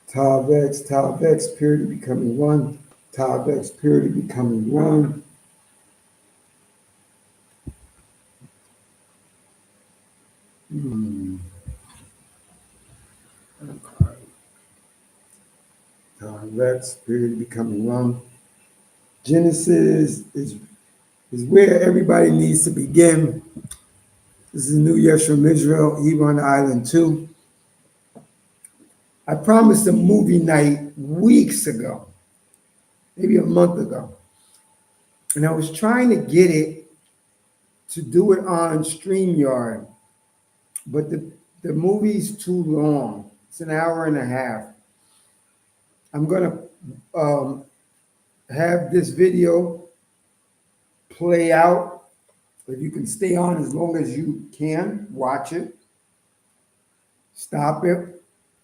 Tau Vex, period becoming one. Tau Vex, period becoming one. Hmm. Tau Vex, period becoming one. Genesis is where everybody needs to begin. This is New Year's from Israel, Eve on the Island too. I promised a movie night weeks ago, maybe a month ago. And I was trying to get it to do it on StreamYard, but the movie's too long. It's an hour and a half. I'm gonna have this video play out. If you can stay on as long as you can, watch it, stop it,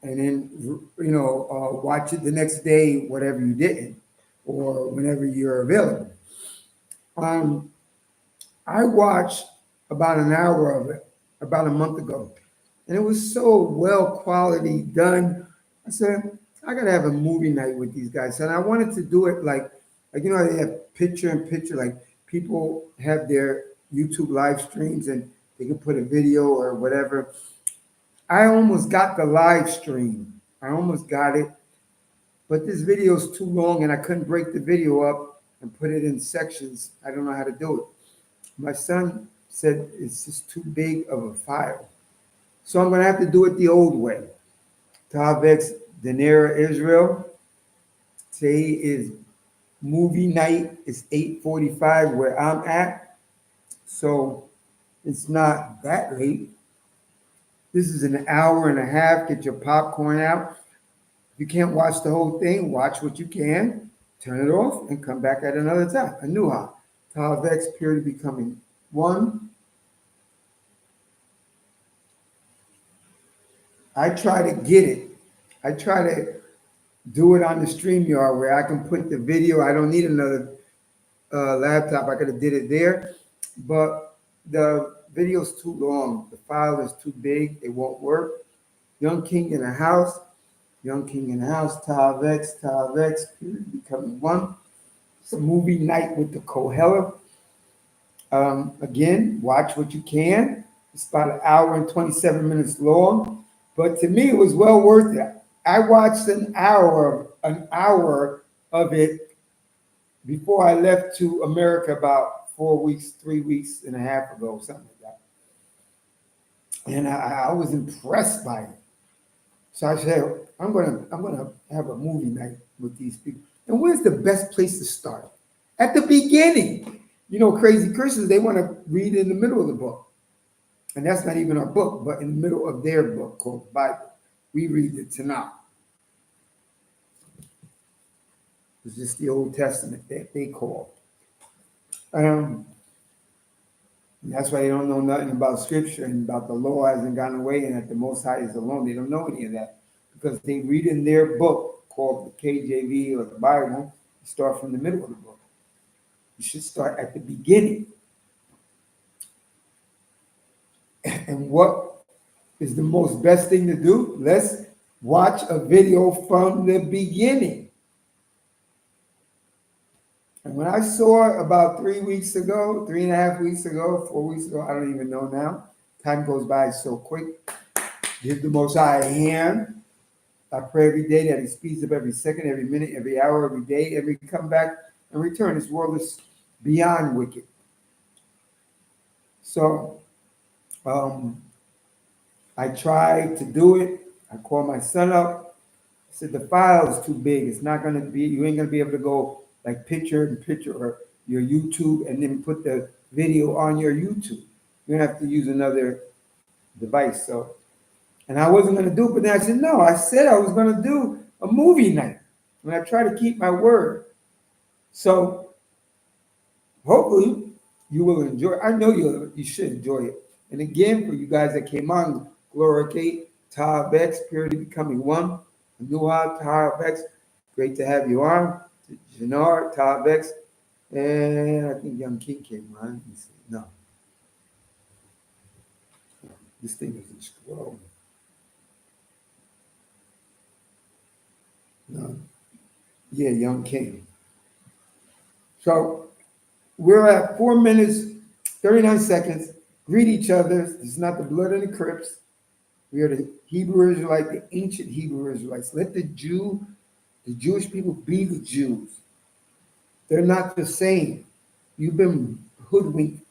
and then watch it the next day, whatever you didn't, or whenever you're available. Um, I watched about an hour of it about a month ago, and it was so well quality done. I said, I gotta have a movie night with these guys, and I wanted to do it like how they have picture in picture, like people have their YouTube live streams and they can put a video or whatever. I almost got the live stream. I almost got it, but this video is too long, and I couldn't break the video up and put it in sections. I don't know how to do it. My son said it's just too big of a file. So I'm going to have to do it the old way. Tavex Denera Israel. Today is movie night. It's 8:45 where I'm at. So it's not that late. This is an hour and a half. Get your popcorn out. If you can't watch the whole thing, watch what you can. Turn it off and come back at another time. Anuha. Tavex period becoming one. I try to get it. I try to do it on the StreamYard where I can put the video. I don't need another laptop. I could have did it there, but the video's too long. The file is too big. It won't work. Young King in the house. Young King in the house. Tavex, becoming one. It's a movie night with the Koheller. Again, watch what you can. It's about an hour and 27 minutes long, but to me, it was well worth it. I watched an hour of it before I left to America about 4 weeks, 3 weeks and a half ago, something like that. And I was impressed by it. So I said, I'm gonna have a movie night with these people. And where's the best place to start? At the beginning. Crazy Christians, they want to read in the middle of the book. And that's not even our book, but in the middle of their book called the Bible. We read the Tanakh. It's just the Old Testament that they call. And that's why they don't know nothing about Scripture and about the law hasn't gone away and that the Most High is alone. They don't know any of that because they read in their book called the KJV or the Bible. You start from the middle of the book. You should start at the beginning. And what is the most best thing to do? Let's watch a video from the beginning. And when I saw about 3 weeks ago, 3.5 weeks ago, 4 weeks ago, I don't even know now. Time goes by so quick. Give the Most High a hand. I pray every day that He speeds up every second, every minute, every hour, every day, every come back and return. This world is beyond wicked. So I tried to do it. I called my son up. I said, the file is too big. It's not going to be, you ain't going to be able to go like picture in picture or your YouTube and then put the video on your YouTube. You're going to have to use another device. So, and I wasn't going to do it, but then I said, no, I said I was going to do a movie night. And I try to keep my word. So hopefully you will enjoy it. I know you should enjoy it. And again, for you guys that came on, Gloria Kate, Tavex, period becoming one. Anuha, Tavex, great to have you on. Jannar, Tavex, and I think Young King came on. No, this thing isn't scrolling. Yeah, young king. So we're at 4 minutes, 39 seconds. Greet each other. This is not the blood of the Crips. We are the Hebrew Israelite, the ancient Hebrew Israelites. Let the Jewish people be the Jews. They're not the same. You've been hoodwinked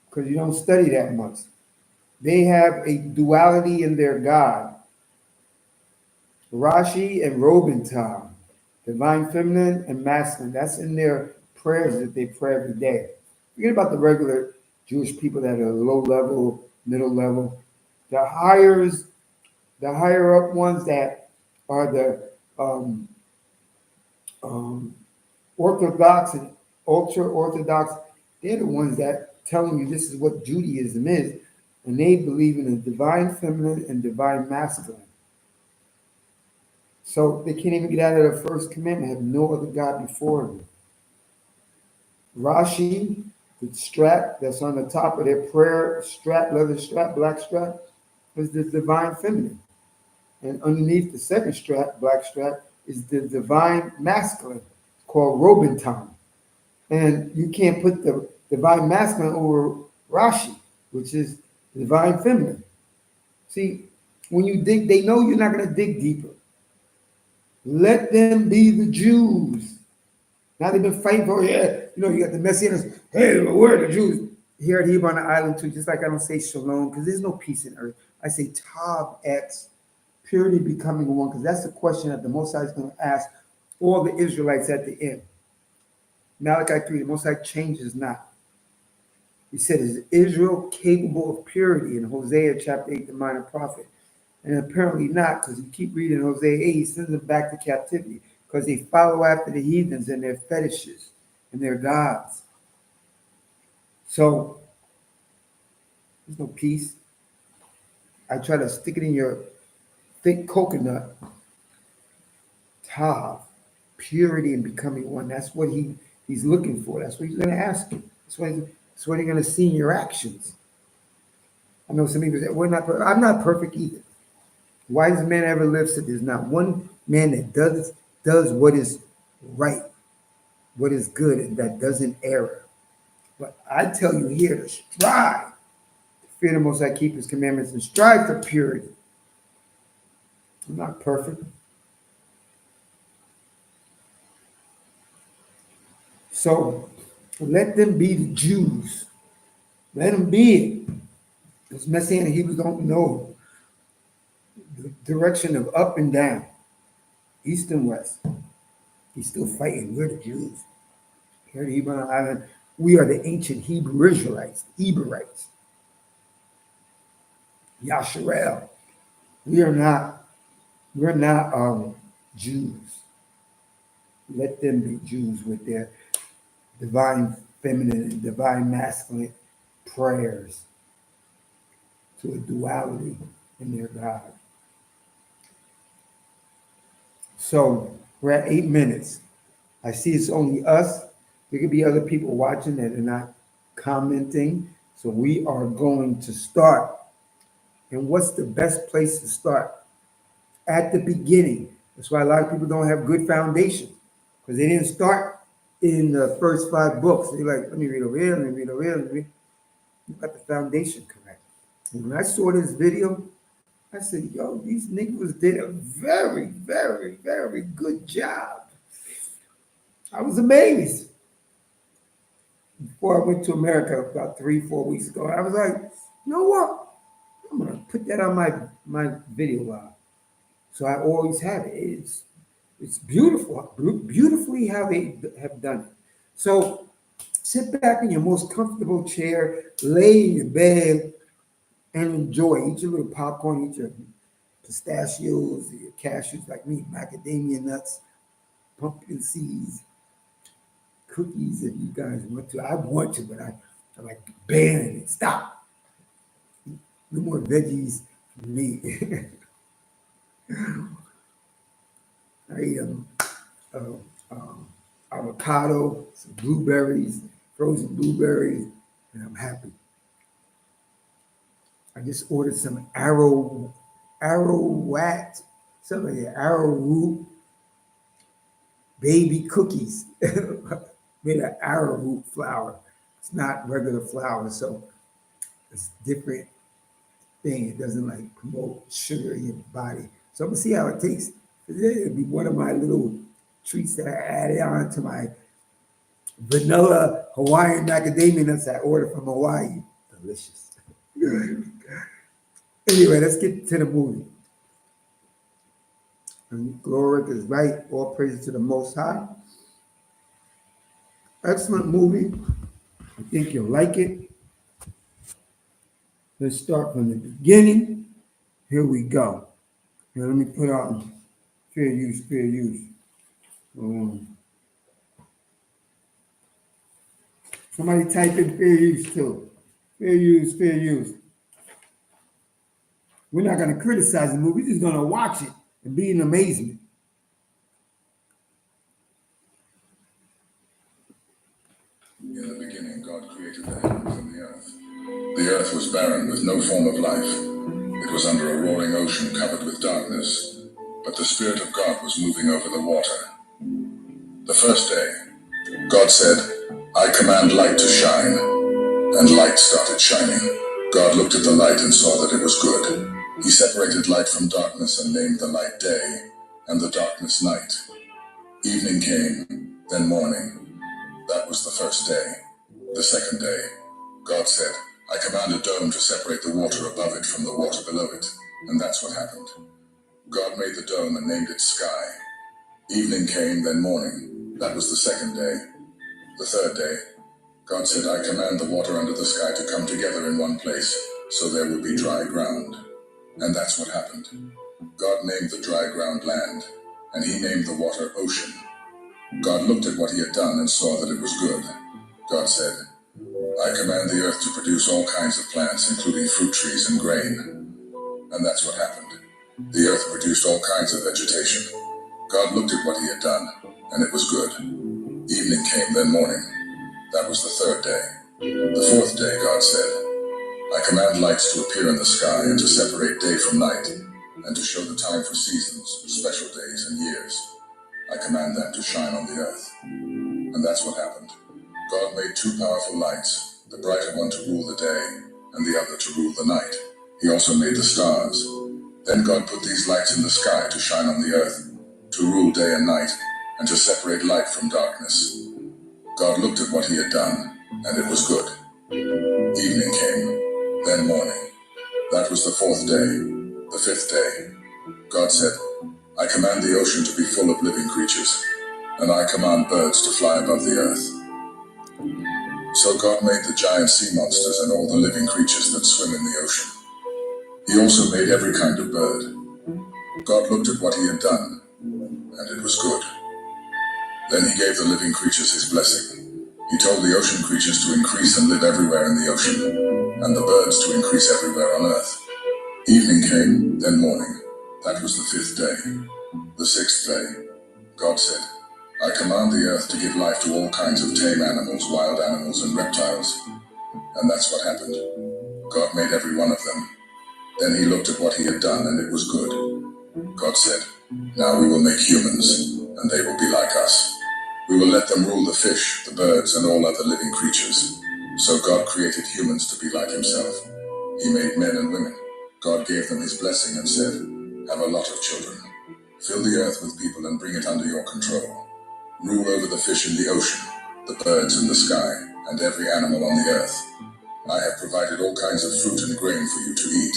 because you don't study that much. They have a duality in their God. Rashi and Robinson, divine feminine and masculine. That's in their prayers that they pray every day. Forget about the regular Jewish people that are low level, middle level. The the higher up ones that are the um, Orthodox and ultra Orthodox, they're the ones that telling you this is what Judaism is, and they believe in a divine feminine and divine masculine. So they can't even get out of the first commandment, have no other God before them. Rashi, the strap that's on the top of their prayer strap, leather strap, black strap, is the divine feminine. And underneath the second strap, black strap, is the divine masculine called Robinton. And you can't put the divine masculine over Rashi, which is divine feminine. See, when you dig, they know you're not going to dig deeper. Let them be the Jews. Now they've been fighting for, yeah, you got the Messianics. Hey, where are the Jews? Here at Hebrew on the island too, just like I don't say shalom, because there's no peace in earth. I say tav X, purity becoming one, because that's the question that the Most High is going to ask all the Israelites at the end. Malachi 3, the Most High changes not. He said, is Israel capable of purity in Hosea chapter 8, the minor prophet? And apparently not, because you keep reading Hosea 8, he sends them back to captivity because they follow after the heathens and their fetishes and their gods. So there's no peace. I try to stick it in your thick coconut, tav, purity and becoming one. That's what he's looking for. That's what he's going to ask you. That's what he's going to see in your actions. I know some people say, we're not perfect. I'm not perfect either. Wisest man ever lived said there's not one man that does what is right, what is good, and that doesn't err. But I tell you here to strive to fear the Most High, keep His commandments, and strive for purity. I'm not perfect, so let them be the Jews. Let them be it. Because Messianic Hebrews don't know the direction of up and down, east and west. He's still fighting. We're the Jews. Here at Hebrew Island, we are the ancient Hebrew Israelites, Hebrewites. Yasharel. We are not, we're not Jews. Let them be Jews with their divine feminine and divine masculine prayers to a duality in their God. So we're at 8 minutes. I see it's only us. There could be other people watching that are not commenting. So we are going to start. And what's the best place to start? At the beginning. That's why a lot of people don't have good foundation because they didn't start in the first 5 books. They're like, let me read over here, let me read over here. You got the foundation correct. And when I saw this video, I said, yo, these niggas did a very, very, very good job. I was amazed. Before I went to America about 3, 4 weeks ago, I was like, you know what? I'm gonna put that on my video log. So I always have it. It's beautiful, beautifully how they have done it. So sit back in your most comfortable chair, lay in your bed, and enjoy. Eat your little popcorn, eat your pistachios, your cashews like me, macadamia nuts, pumpkin seeds, cookies if you guys want to. I want to, but I like banning it. Stop. No more veggies for me. I eat uh, um, avocado, some blueberries, frozen blueberries, and I'm happy. I just ordered some arrow wat, something like that, arrow root baby cookies made of arrowroot flour. It's not regular flour, so it's different thing. It doesn't like promote sugar in your body. So I'm gonna see how it tastes. It'll be one of my little treats that I added on to my vanilla Hawaiian macadamia nuts I ordered from Hawaii. Delicious. Anyway, let's get to the movie. And Glory is right. All praises to the Most High. Excellent movie. I think you'll like it. Let's start from the beginning. Here we go. Here, let me put on fair use, fair use. Um, Somebody type in fair use too. Fair use, fair use. We're not going to criticize the movie. We're just going to watch it and be in amazement. In the beginning, God created the heavens and the earth. The earth was barren with no form of life. It was under a roaring ocean covered with darkness, but the Spirit of God was moving over the water. The first day, God said, "I command light to shine," and light started shining. God looked at the light and saw that it was good. He separated light from darkness and named the light day, and the darkness night. Evening came, then morning. That was the first day. The second day, God said, "I command a dome to separate the water above it from the water below it," and that's what happened. God made the dome and named it sky. Evening came, then morning. That was the second day. The third day, God said, "I command the water under the sky to come together in one place, so there will be dry ground." And that's what happened. God named the dry ground land, and he named the water ocean. God looked at what he had done and saw that it was good. God said, "I command the earth to produce all kinds of plants, including fruit trees and grain." And that's what happened. The earth produced all kinds of vegetation. God looked at what he had done, and it was good. Evening came, then morning. That was the third day. The fourth day, God said, "I command lights to appear in the sky and to separate day from night, and to show the time for seasons, special days, and years. I command them to shine on the earth." And that's what happened. God made two powerful lights, the brighter one to rule the day, and the other to rule the night. He also made the stars. Then God put these lights in the sky to shine on the earth, to rule day and night, and to separate light from darkness. God looked at what he had done, and it was good. Evening came, then morning. That was the fourth day. The fifth day, God said, "I command the ocean to be full of living creatures, and I command birds to fly above the earth." So God made the giant sea monsters and all the living creatures that swim in the ocean. He also made every kind of bird. God looked at what he had done, and it was good. Then he gave the living creatures his blessing. He told the ocean creatures to increase and live everywhere in the ocean, and the birds to increase everywhere on earth. Evening came, then morning. That was the fifth day. The sixth day, God said, "I command the earth to give life to all kinds of tame animals, wild animals, and reptiles." And that's what happened. God made every one of them. Then he looked at what he had done, and it was good. God said, "Now we will make humans, and they will be like us. We will let them rule the fish, the birds, and all other living creatures." So God created humans to be like himself. He made men and women. God gave them his blessing and said, "Have a lot of children. Fill the earth with people and bring it under your control. Rule over the fish in the ocean, the birds in the sky, and every animal on the earth. I have provided all kinds of fruit and grain for you to eat,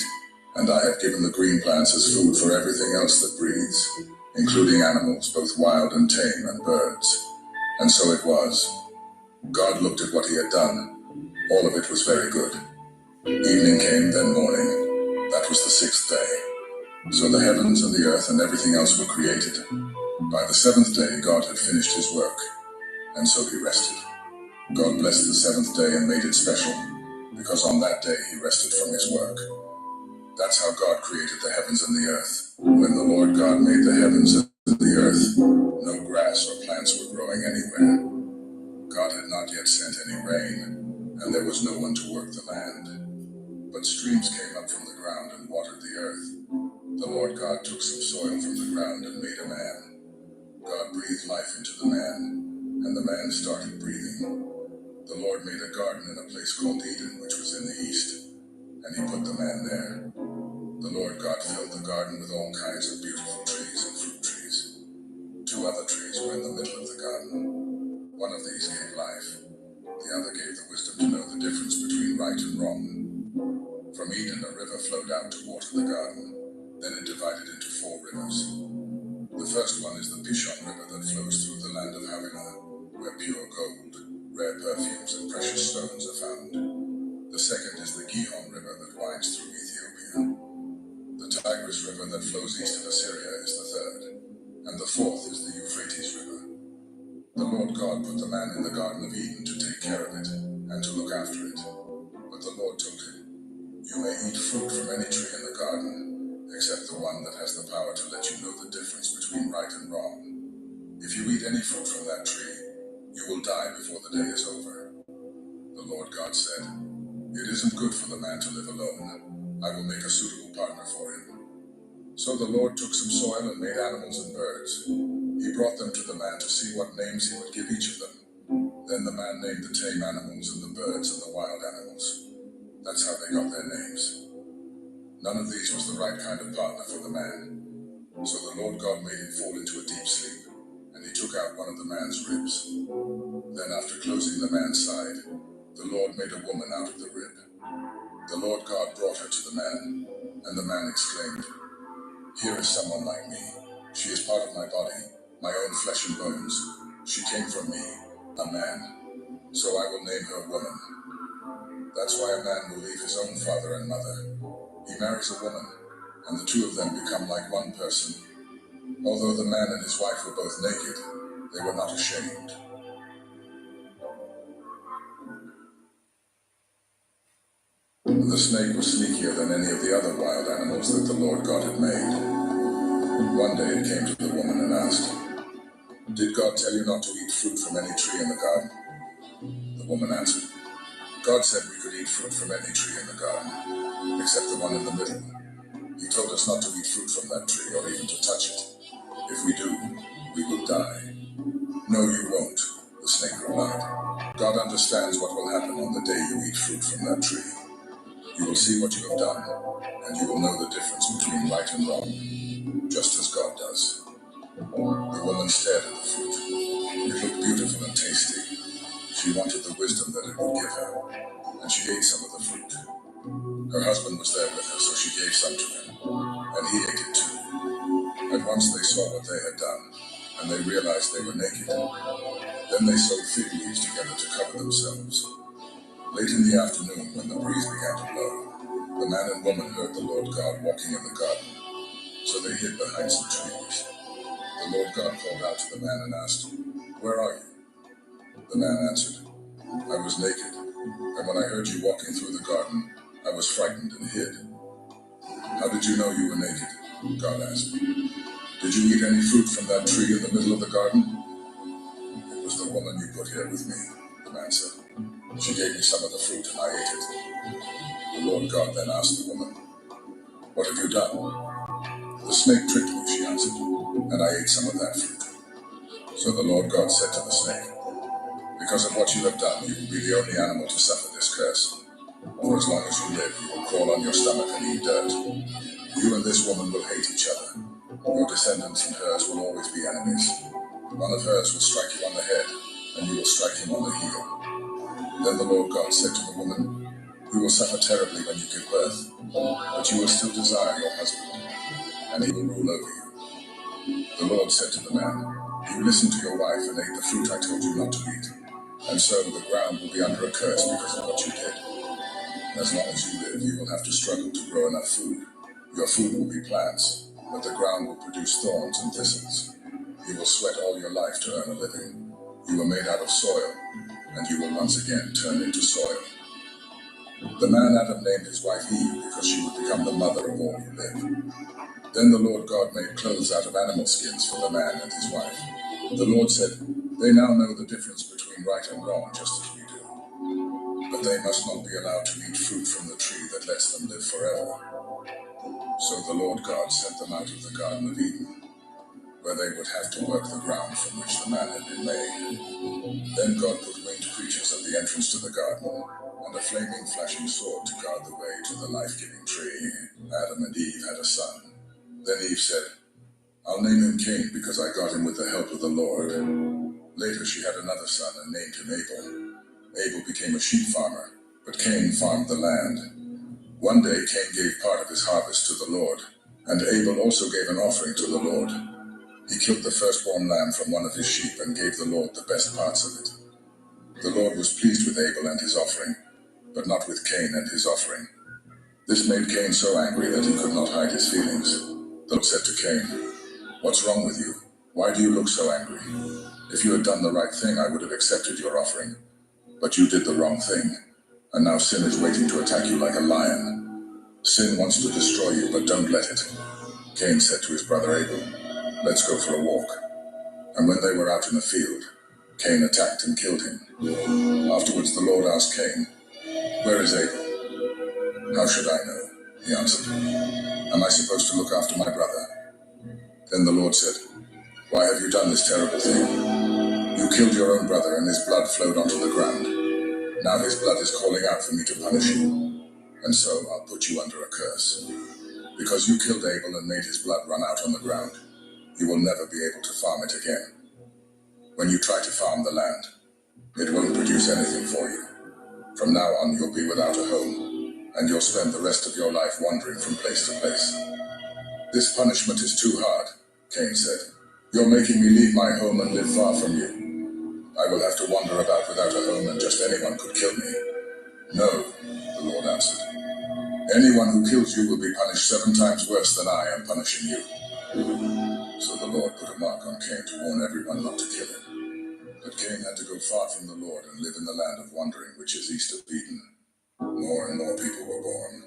and I have given the green plants as food for everything else that breathes, including animals, both wild and tame, and birds." And so it was. God looked at what he had done. All of it was very good. Evening came, then morning. That was the sixth day. So the heavens and the earth and everything else were created. By the seventh day, God had finished his work, and so he rested. God blessed the seventh day and made it special, because on that day he rested from his work. That's how God created the heavens and the earth. When the Lord God made the heavens and the earth, no grass or plants were growing anywhere. God had not yet sent any rain, and there was no one to work the land. But streams came up from the ground and watered the earth. The Lord God took some soil from the ground and made a man. God breathed life into the man, and the man started breathing. The Lord made a garden in a place called Eden, which was in the east, and he put the man there. The Lord God filled the garden with all kinds of beautiful trees and fruit trees. Two other trees were in the middle of the garden. One of these gave life. The other gave the wisdom to know the difference between right and wrong. From Eden, a river flowed out to water the garden. Then it divided into 4 rivers. The first one is the Pishon River that flows through the land of Havilah, where pure gold, rare perfumes, and precious stones are found. The second is the Gihon River that winds through Ethiopia. The Tigris River that flows east of Assyria is the third. And the fourth is the Euphrates River. The Lord God put the man in the Garden of Eden to take care of it and to look after it. But the Lord told him, "You may eat fruit from any tree in the garden, except the one that has the power to let you know the difference between right and wrong. If you eat any fruit from that tree, you will die before the day is over." The Lord God said, "It isn't good for the man to live alone. I will make a suitable partner for him." So the Lord took some soil and made animals and birds. He brought them to the man to see what names he would give each of them. Then the man named the tame animals and the birds and the wild animals. That's how they got their names. None of these was the right kind of partner for the man. So the Lord God made him fall into a deep sleep, and he took out one of the man's ribs. Then after closing the man's side, the Lord made a woman out of the rib. The Lord God brought her to the man, and the man exclaimed, "Here is someone like me. She is part of my body, my own flesh and bones. She came from me, a man. So I will name her woman." That's why a man will leave his own father and mother. He marries a woman, and the two of them become like one person. Although the man and his wife were both naked, they were not ashamed. The snake was sneakier than any of the other wild animals that the Lord God had made. One day it came to the woman and asked, "Did God tell you not to eat fruit from any tree in the garden?" The woman answered, "God said we could eat fruit from any tree in the garden, except the one in the middle. He told us not to eat fruit from that tree or even to touch it. If we do, we will die." "No, you won't," the snake replied. "God understands what will happen on the day you eat fruit from that tree. You will see what you have done, and you will know the difference between right and wrong, just as God does." The woman stared at the fruit. It looked beautiful and tasty. She wanted the wisdom that it would give her, and she ate some of the fruit. Her husband was there with her, so she gave some to him, and he ate it too. At once they saw what they had done, and they realized they were naked. Then they sewed fig leaves together to cover themselves. Late in the afternoon, when the breeze began to blow, the man and woman heard the Lord God walking in the garden, so they hid behind some trees. The Lord God called out to the man and asked, "Where are you?" The man answered, "I was naked, and when I heard you walking through the garden, I was frightened and hid." "How did you know you were naked?" God asked. "Did you eat any fruit from that tree in the middle of the garden?" "It was the woman you put here with me," the man said. "She gave me some of the fruit and I ate it." The Lord God then asked the woman, "What have you done?" "The snake tricked me," she answered, "and I ate some of that fruit." So the Lord God said to the snake, "Because of what you have done, you will be the only animal to suffer this curse. For as long as you live, you will crawl on your stomach and eat dirt. You and this woman will hate each other. Your descendants and hers will always be enemies. One of hers will strike you on the head, and you will strike him on the heel." Then the Lord God said to the woman, "You will suffer terribly when you give birth, but you will still desire your husband, and he will rule over you." The Lord said to the man, "You listened to your wife and ate the fruit I told you not to eat, and so the ground will be under a curse because of what you did. As long as you live, you will have to struggle to grow enough food. Your food will be plants, but the ground will produce thorns and thistles. You will sweat all your life to earn a living. You were made out of soil, and you will once again turn into soil." The man Adam named his wife Eve because she would become the mother of all who live. Then the Lord God made clothes out of animal skins for the man and his wife. The Lord said, "They now know the difference between right and wrong, just as we do. But they must not be allowed to eat fruit from the tree that lets them live forever." So the Lord God sent them out of the Garden of Eden. where they would have to work the ground from which the man had been made. Then God put winged creatures at the entrance to the garden, and a flaming, flashing sword to guard the way to the life-giving tree. Adam and Eve had a son. Then Eve said, "I'll name him Cain because I got him with the help of the Lord." Later she had another son and named him Abel. Abel became a sheep farmer, but Cain farmed the land. One day Cain gave part of his harvest to the Lord, and Abel also gave an offering to the Lord. He killed the firstborn lamb from one of his sheep and gave the Lord the best parts of it. The Lord was pleased with Abel and his offering, but not with Cain and his offering. This made Cain so angry that he could not hide his feelings. The Lord said to Cain, "What's wrong with you? Why do you look so angry? If you had done the right thing, I would have accepted your offering. But you did the wrong thing, and now sin is waiting to attack you like a lion. Sin wants to destroy you, but don't let it." Cain said to his brother Abel, "Let's go for a walk." And when they were out in the field, Cain attacked and killed him. Afterwards the Lord asked Cain, "Where is Abel?" "How should I know?" he answered. "Am I supposed to look after my brother?" Then the Lord said, "Why have you done this terrible thing? You killed your own brother, and his blood flowed onto the ground. Now his blood is calling out for me to punish you, and so I'll put you under a curse. Because you killed Abel and made his blood run out on the ground, you will never be able to farm it again. When you try to farm the land, it won't produce anything for you. From now on, you'll be without a home, and you'll spend the rest of your life wandering from place to place." "This punishment is too hard," Cain said. "You're making me leave my home and live far from you. I will have to wander about without a home, and just anyone could kill me." "No," the Lord answered. "Anyone who kills you will be punished 7 times worse than I am punishing you." So the Lord put a mark on Cain to warn everyone not to kill him. But Cain had to go far from the Lord and live in the land of wandering, which is east of Eden. More and more people were born,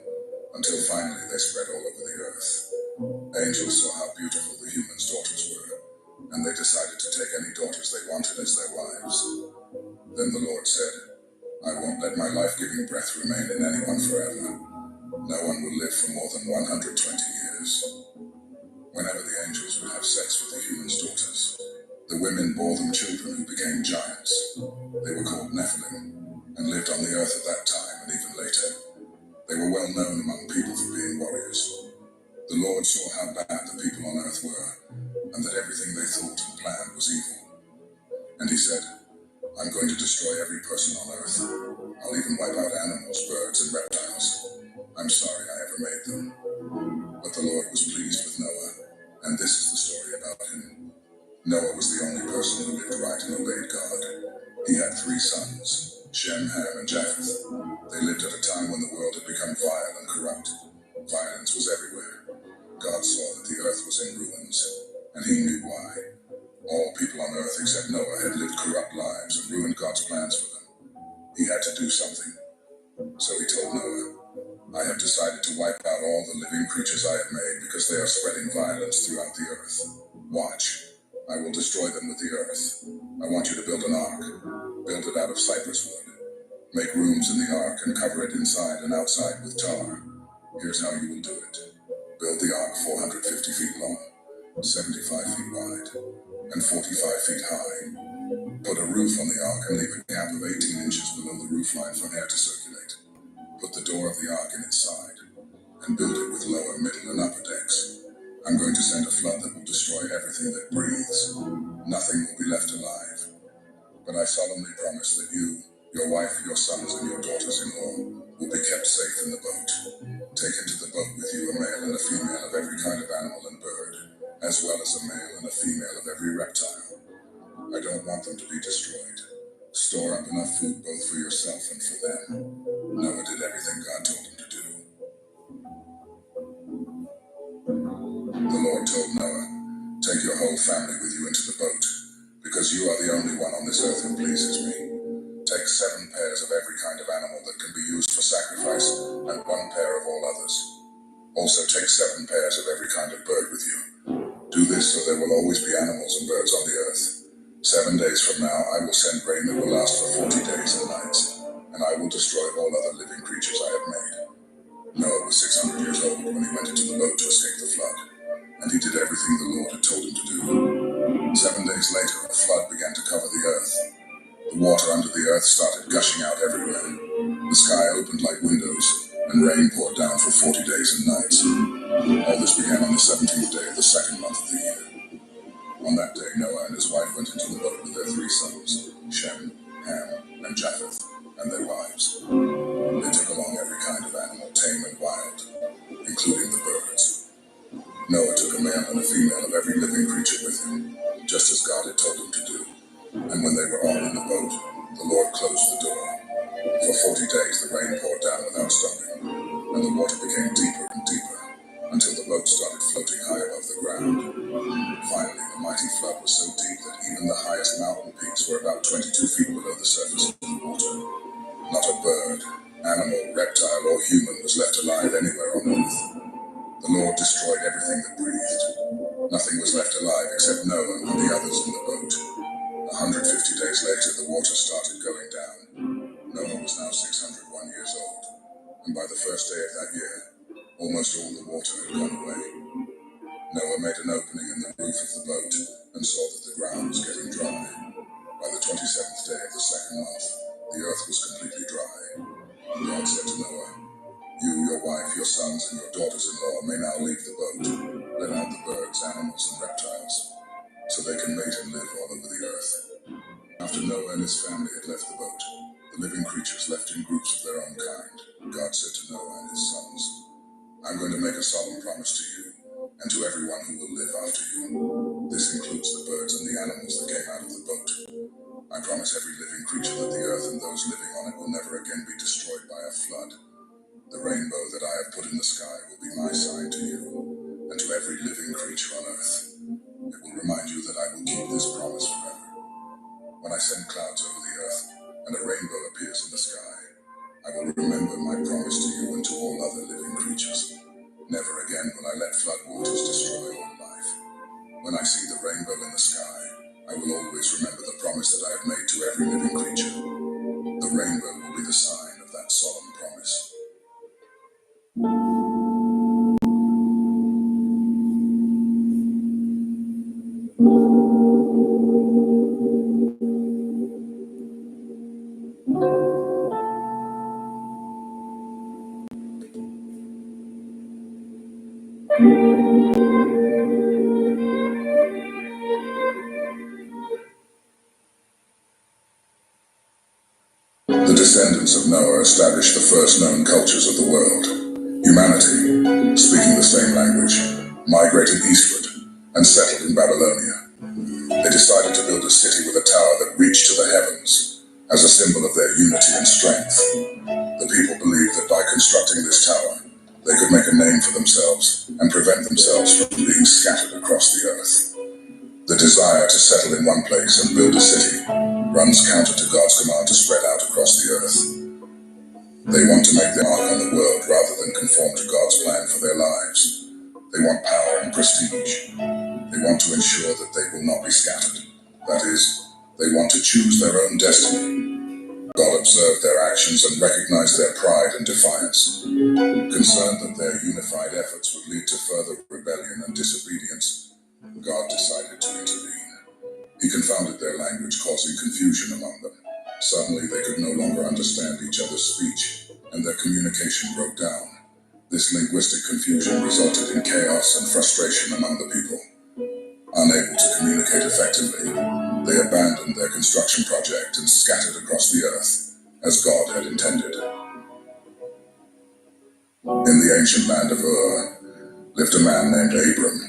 until finally they spread all over the earth. Angels saw how beautiful the humans' daughters were, and they decided to take any daughters they wanted as their wives. Then the Lord said, "I won't let my life-giving breath remain in anyone forever. No one will live for more than 120 years. Whenever the angels would have sex with the humans' daughters, the women bore them children who became giants. They were called Nephilim, and lived on the earth at that time and even later. They were well known among people for being warriors. The Lord saw how bad the people on earth were, and that everything they thought and planned was evil. And he said, "I'm going to destroy every person on earth. I'll even wipe out animals, birds, and reptiles. I'm sorry I ever made them." But the Lord was pleased with Noah, and this is the story about him. Noah was the only person who lived right and obeyed God. He had 3 sons, Shem, Ham, and Japheth. They lived at a time when the world had become vile and corrupt. Violence was everywhere. God saw that the earth was in ruins, and he knew why. All people on earth except Noah had lived corrupt lives and ruined God's plans for them. He had to do something. So he told Noah, "I have decided to wipe out all the living creatures I have made because they are spreading violence throughout the earth. Watch. I will destroy them with the earth. I want you to build an ark. Build it out of cypress wood. Make rooms in the ark and cover it inside and outside with tar. Here's how you will do it. Build the ark 450 feet long, 75 feet wide, and 45 feet high. Put a roof on the ark and leave a gap of 18 inches below the roof line for air to circulate. Put the door of the ark in its side, and build it with lower, middle, and upper decks. I'm going to send a flood that will destroy everything that breathes. Nothing will be left alive. But I solemnly promise that you, your wife, your sons, and your daughters-in-law will be kept safe in the boat. Take into the boat with you a male and a female of every kind of animal and bird, as well as a male and a female of every reptile. I don't want them to be destroyed. Store up enough food both for yourself and for them." Noah did everything God told him to do. The Lord told Noah, "Take your whole family with you into the boat, because you are the only one on this earth who pleases me. Take 7 pairs of every kind of animal that can be used for sacrifice, and 1 pair of all others. Also take 7 pairs of every kind of bird with you. Do this so there will always be animals and birds on the earth. 7 days from now I will send rain that will last for 40 days and nights, and I will destroy all other living creatures I have made." Noah was 600 years old when he went into the boat to escape the flood, and he did everything the Lord had told him to do. 7 days later, a flood began to cover the earth. The water under the earth started gushing out everywhere. The sky opened like windows, and rain poured down for 40 days and nights. All this began on the 17th day of the second month of the year. On that day, Noah and his wife went into the boat with their 3 sons, Shem, Ham, and Japheth, and their wives. They took along every kind of animal, tame and wild, including the birds. Noah took a male and a female of every living creature with him, just as God had told him to do. And when they were all in the boat, the Lord closed the door. For 40 days the rain poured down without stopping, and the water became deeper and deeper, until the boat started floating high above the ground. Finally, the mighty flood was so deep that even the highest mountain peaks were about 22 feet below the surface of the water. Not a bird, animal, reptile, or human was left alive anywhere on earth. The Lord destroyed everything that breathed. Nothing was left alive except Noah and the others in the boat. 150 days later, the water started going down. Noah was now 601 years old, and by the first day of that year, almost all the water had gone away. Noah made an opening in the roof of the boat and saw that the ground was getting dry. By the 27th day of the second month, the earth was completely dry. God said to Noah, "You, your wife, your sons, and your daughters-in-law may now leave the boat. Let out the birds, animals, and reptiles, so they can mate and live all over the earth." After Noah and his family had left the boat, the living creatures left in groups of their own kind. God said to Noah and his sons, "I'm going to make a solemn promise to you, and to everyone who will live after you. This includes the birds and the animals that came out of the boat. I promise every living creature that the earth and those living on it will never again be destroyed by a flood. The rainbow that I have put in the sky will be my sign to you, and to every living creature on earth. It will remind you that I will keep this promise forever. When I send clouds over the earth, and a rainbow appears in the sky, I will remember my promise to you and to all other living creatures. Never again will I let flood waters destroy all life. When I see the rainbow in the sky, I will always remember the promise that I have made to every living creature. The rainbow will be the sign of that solemn promise." The descendants of Noah established the first known cultures of the world. Humanity, speaking the same language, migrated eastward and settled in Babylonia. They decided to build a city with a tower that reached to the heavens as a symbol of their unity and strength. The people believed that by constructing this tower, they could make a name for themselves and prevent themselves from being scattered across the earth. The desire to settle in one place and build a city runs counter to God's command to spread out across the earth. They want to make their mark on the world rather than conform to God's plan for their lives. They want power and prestige. They want to ensure that they will not be scattered. That is, they want to choose their own destiny. God observed their actions and recognized their pride and defiance. Concerned that their unified efforts would lead to further rebellion and disobedience, God decided to intervene. He confounded their language, causing confusion among them. Suddenly, they could no longer understand each other's speech, and their communication broke down. This linguistic confusion resulted in chaos and frustration among the people. Unable to communicate effectively, they abandoned their construction project and scattered across the earth, as God had intended. In the ancient land of Ur lived a man named Abram.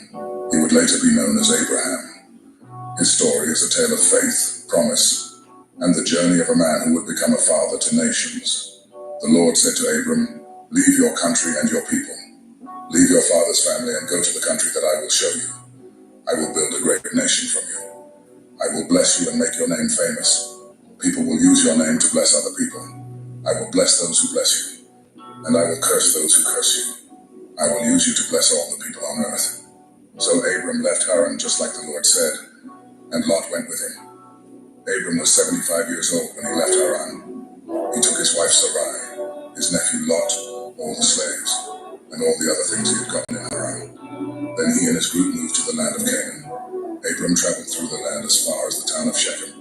He would later be known as Abraham. His story is a tale of faith, promise, and the journey of a man who would become a father to nations. The Lord said to Abram, "Leave your country and your people. Leave your father's family and go to the country that I will show you. I will build a great nation from you. I will bless you and make your name famous. People will use your name to bless other people. I will bless those who bless you, and I will curse those who curse you. I will use you to bless all the people on earth." So Abram left Haran just like the Lord said, and Lot went with him. Abram was 75 years old when he left Haran. He took his wife Sarai, his nephew Lot, all the slaves, and all the other things he had gotten in Haran. Then he and his group moved to the land of Canaan. Abram traveled through the land as far as the town of Shechem,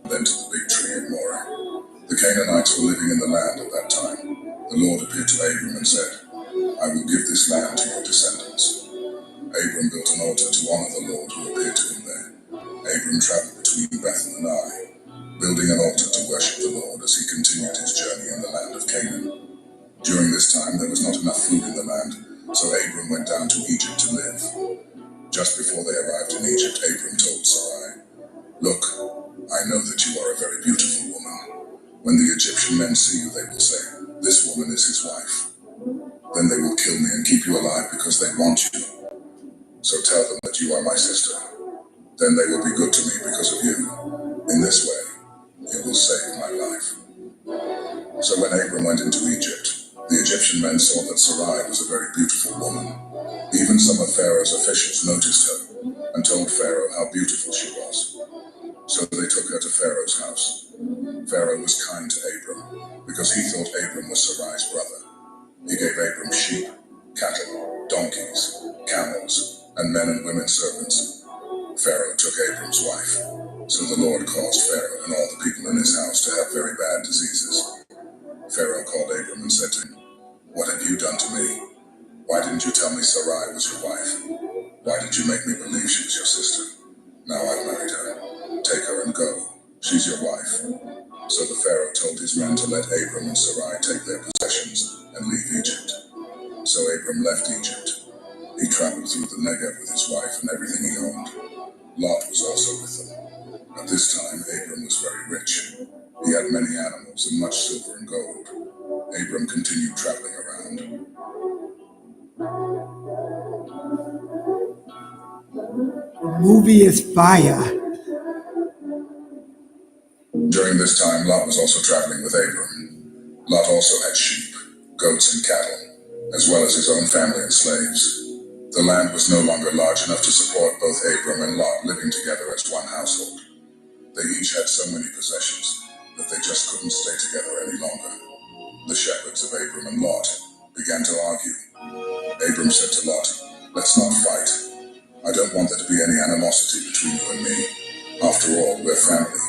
then to the big tree of Moreh. The Canaanites were living in the land at that time. The Lord appeared to Abram and said, I will give this land to your descendants. Abram built an altar to honor the Lord who appeared to him there. Abram traveled between Bethel and Ai, building an altar to worship the Lord as he continued his journey in the land of Canaan. During this time there was not enough food in the land, so Abram went down to Egypt to live. Just before they arrived in Egypt, Abram told Sarai, Look, I know that you are a very beautiful woman. When the Egyptian men see you, they will say, This woman is his wife. Then they will kill me and keep you alive because they want you. So tell them that you are my sister. Then they will be good to me because of you. In this way, you will save my life. So when Abram went into Egypt, the Egyptian men saw that Sarai was a very beautiful woman. Even some of Pharaoh's officials noticed her and told Pharaoh how beautiful she was. So they took her to Pharaoh's house. Pharaoh was kind to Abram because he thought Abram was Sarai's brother. He gave Abram sheep, cattle, donkeys, camels, and men and women servants. Pharaoh took Abram's wife. So the Lord caused Pharaoh and all the people in his house to have very bad diseases. Pharaoh called Abram and said to him, What have you done to me? Why didn't you tell me Sarai was your wife? Why did you make me believe she was your sister? Now I've married her. Take her and go. She's your wife. So the Pharaoh told his men to let Abram and Sarai take their possessions and leave Egypt. So Abram left Egypt. He traveled through the Negev with his wife and everything he owned. Lot was also with them. At this time, Abram was very rich. He had many animals and much silver and gold. Abram continued traveling around. Movie is fire. During this time, Lot was also traveling with Abram. Lot also had sheep, goats, and cattle, as well as his own family and slaves. The land was no longer large enough to support both Abram and Lot living together as one household. They each had so many possessions that they just couldn't stay together any longer. The shepherds of Abram and Lot began to argue. Abram said to Lot, Let's not fight. I don't want there to be any animosity between you and me. After all, we're family,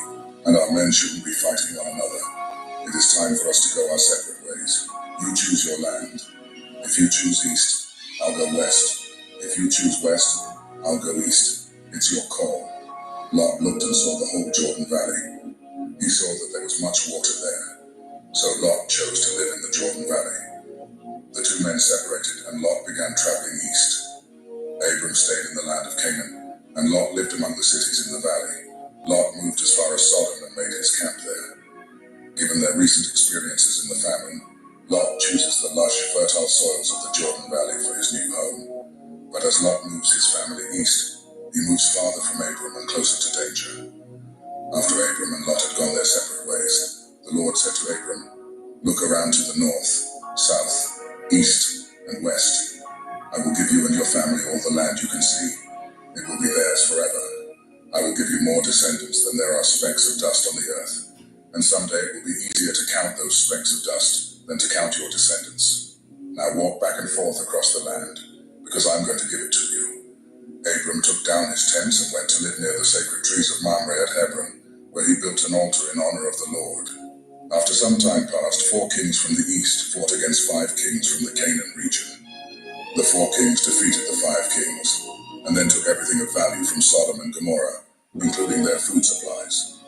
and our men shouldn't be fighting one another. It is time for us to go our separate ways. You choose your land. If you choose east, I'll go west. If you choose west, I'll go east. It's your call. Lot looked and saw the whole Jordan Valley. He saw that there was much water there. So Lot chose to live in the Jordan Valley. The two men separated, and Lot began traveling east. Abram stayed in the land of Canaan, and Lot lived among the cities in the valley. Lot moved as far as Sodom and made his camp there. Given their recent experiences in the famine, Lot chooses the lush, fertile soils of the Jordan Valley for his new home. But as Lot moves his family east, he moves farther from Abram and closer to danger. After Abram and Lot had gone their separate ways, the Lord said to Abram, Look around to the north, south, east, and west. I will give you and your family all the land you can see. It will be theirs forever. I will give you more descendants than there are specks of dust on the earth. And someday it will be easier to count those specks of dust than to count your descendants. Now walk back and forth across the land, because I'm going to give it to you. Abram took down his tents and went to live near the sacred trees of Mamre at Hebron, where he built an altar in honor of the Lord. After some time passed, 4 kings from the east fought against 5 kings from the Canaan region. The 4 kings defeated the 5 kings, and then took everything of value from Sodom and Gomorrah, including their food supplies.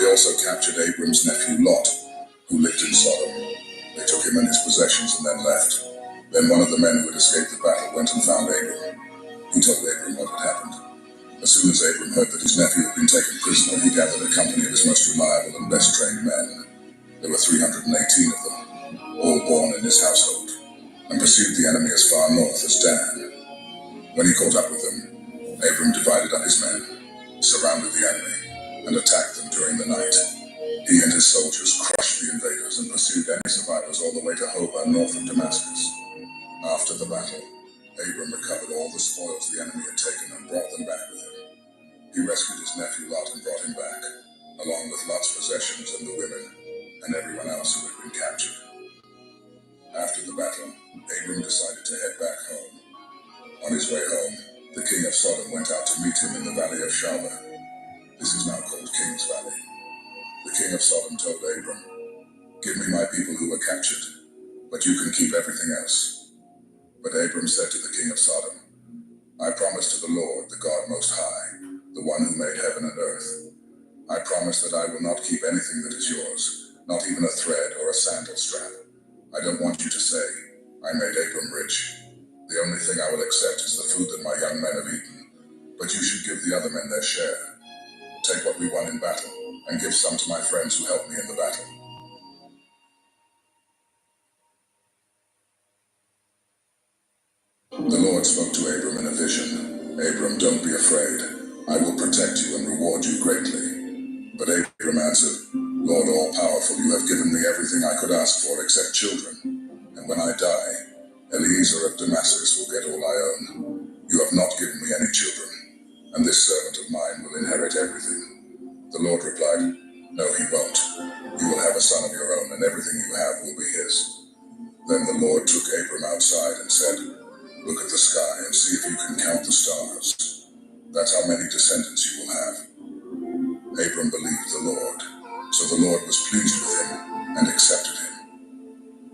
They also captured Abram's nephew Lot, who lived in Sodom. They took him and his possessions and then left. Then one of the men who had escaped the battle went and found Abram. He told Abram what had happened. As soon as Abram heard that his nephew had been taken prisoner, he gathered a company of his most reliable and best trained men. There were 318 of them, all born in his household, and pursued the enemy as far north as Dan. When he caught up with them, Abram divided up his men, surrounded the enemy, and attacked them during the night. He and his soldiers crushed the invaders and pursued any survivors all the way to Hobah, north of Damascus. After the battle, Abram recovered all the spoils the enemy had taken and brought them back with him. He rescued his nephew Lot and brought him back, along with Lot's possessions and the women, and everyone else who had been captured. After the battle, Abram decided to head back home. On his way home, valley of Shalva. This is now called King's Valley. The king of Sodom told Abram, "Give me my people who were captured, but you can keep everything else." But Abram said to the king of Sodom, "I promise to the Lord, the God Most High, the one who made heaven and earth. I promise that I will not keep anything that is yours, not even a thread or a sandal strap. I don't want you to say, 'I made Abram rich.' The only thing I will accept is the food that my young men have eaten. But you should give the other men their share. Take what we won in battle, and give some to my friends who helped me in the battle." The Lord spoke to Abram in a vision. "Abram, don't be afraid. I will protect you and reward you greatly." But Abram answered, "Lord all-powerful, you have given me everything I could ask for except children. And when I die, Eliezer of Damascus will get all I own. You have not given me any children, and this servant of mine will inherit everything." The Lord replied, "No, he won't. You will have a son of your own, and everything you have will be his." Then the Lord took Abram outside and said, "Look at the sky and see if you can count the stars. That's how many descendants you will have." Abram believed the Lord, so the Lord was pleased with him and accepted him.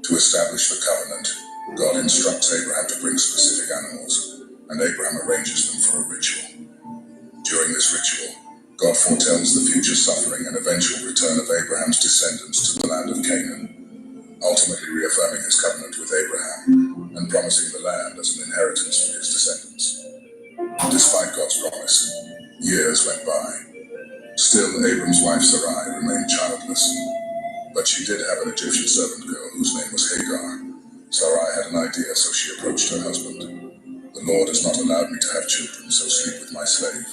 To establish the covenant, God instructs Abraham to bring specific animals, and Abraham arranges them for a ritual. During this ritual, God foretells the future suffering and eventual return of Abraham's descendants to the land of Canaan, ultimately reaffirming his covenant with Abraham and promising the land as an inheritance for his descendants. Despite God's promise, years went by. Still, Abram's wife Sarai remained childless, but she did have an Egyptian servant girl whose name was Hagar. Sarai had an idea, so she approached her husband. "The Lord has not allowed me to have children, so sleep with my slave.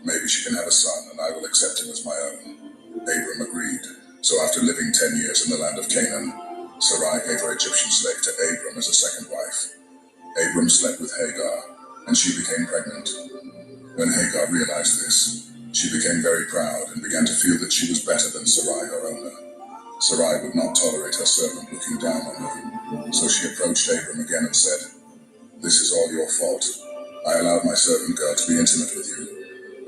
Maybe she can have a son, and I will accept him as my own." Abram agreed, so after living 10 years in the land of Canaan, Sarai gave her Egyptian slave to Abram as a second wife. Abram slept with Hagar, and she became pregnant. When Hagar realized this, she became very proud and began to feel that she was better than Sarai, her owner. Sarai would not tolerate her servant looking down on her, so she approached Abram again and said, "This is all your fault. I allowed my servant girl to be intimate with you,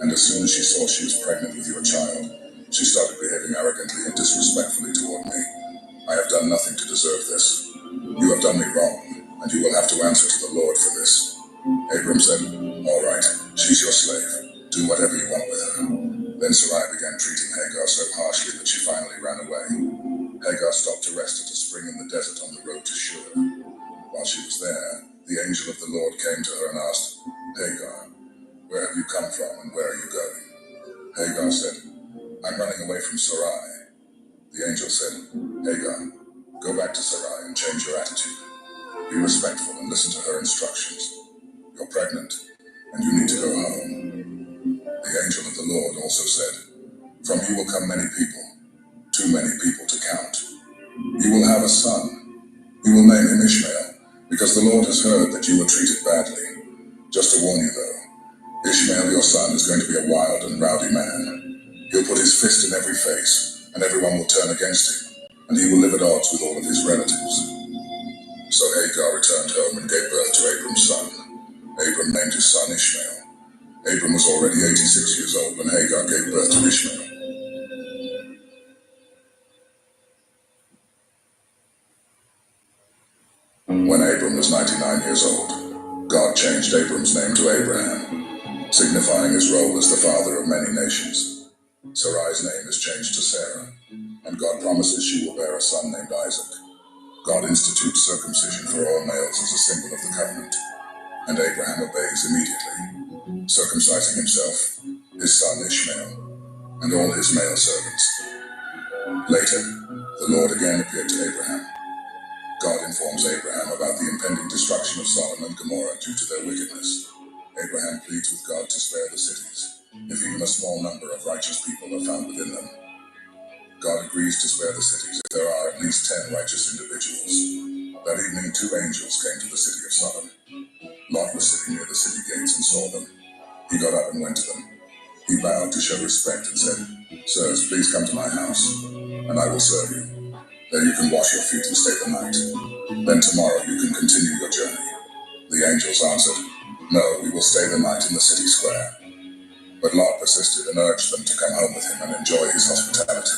and as soon as she saw she was pregnant with your child, she started behaving arrogantly and disrespectfully toward me. I have done nothing to deserve this. You have done me wrong, and you will have to answer to the Lord for this." Abram said, "All right, she's your slave. Do whatever you want with her." Then Sarai began treating Hagar so harshly that she finally ran away. Hagar stopped to rest at a spring in the desert on the road to Shur. While she was there, the angel of the Lord came to her and asked, "Hagar, where have you come from and where are you going?" Hagar said, "I'm running away from Sarai." The angel said, "Hagar, go back to Sarai and change your attitude. Be respectful and listen to her instructions. You're pregnant, and you need to go home." The angel of the Lord also said, "From you will come many people, too many people to count. You will have a son. You will name him Ishmael, because the Lord has heard that you were treated badly. Just to warn you though, Ishmael, your son, is going to be a wild and rowdy man. He'll put his fist in every face, and everyone will turn against him, and he will live at odds with all of his relatives." So Hagar returned home and gave birth to Abram's son. Abram named his son Ishmael. Abram was already 86 years old when Hagar gave birth to Ishmael. When Abram was 99 years old, God changed Abram's name to Abraham, signifying his role as the father of many nations. Sarai's name is changed to Sarah, and God promises she will bear a son named Isaac. God institutes circumcision for all males as a symbol of the covenant, and Abraham obeys immediately, circumcising himself, his son Ishmael, and all his male servants. Later, the Lord again appeared to Abraham. God informs Abraham about the impending destruction of Sodom and Gomorrah due to their wickedness. Abraham pleads with God to spare the cities, if even a small number of righteous people are found within them. God agrees to spare the cities if there are at least 10 righteous individuals. That evening, 2 angels came to the city of Sodom. Lot was sitting near the city gates and saw them. He got up and went to them. He bowed to show respect and said, "Sirs, please come to my house, and I will serve you. There you can wash your feet and stay the night. Then tomorrow you can continue your journey." The angels answered, "No, we will stay the night in the city square." But Lot persisted and urged them to come home with him and enjoy his hospitality.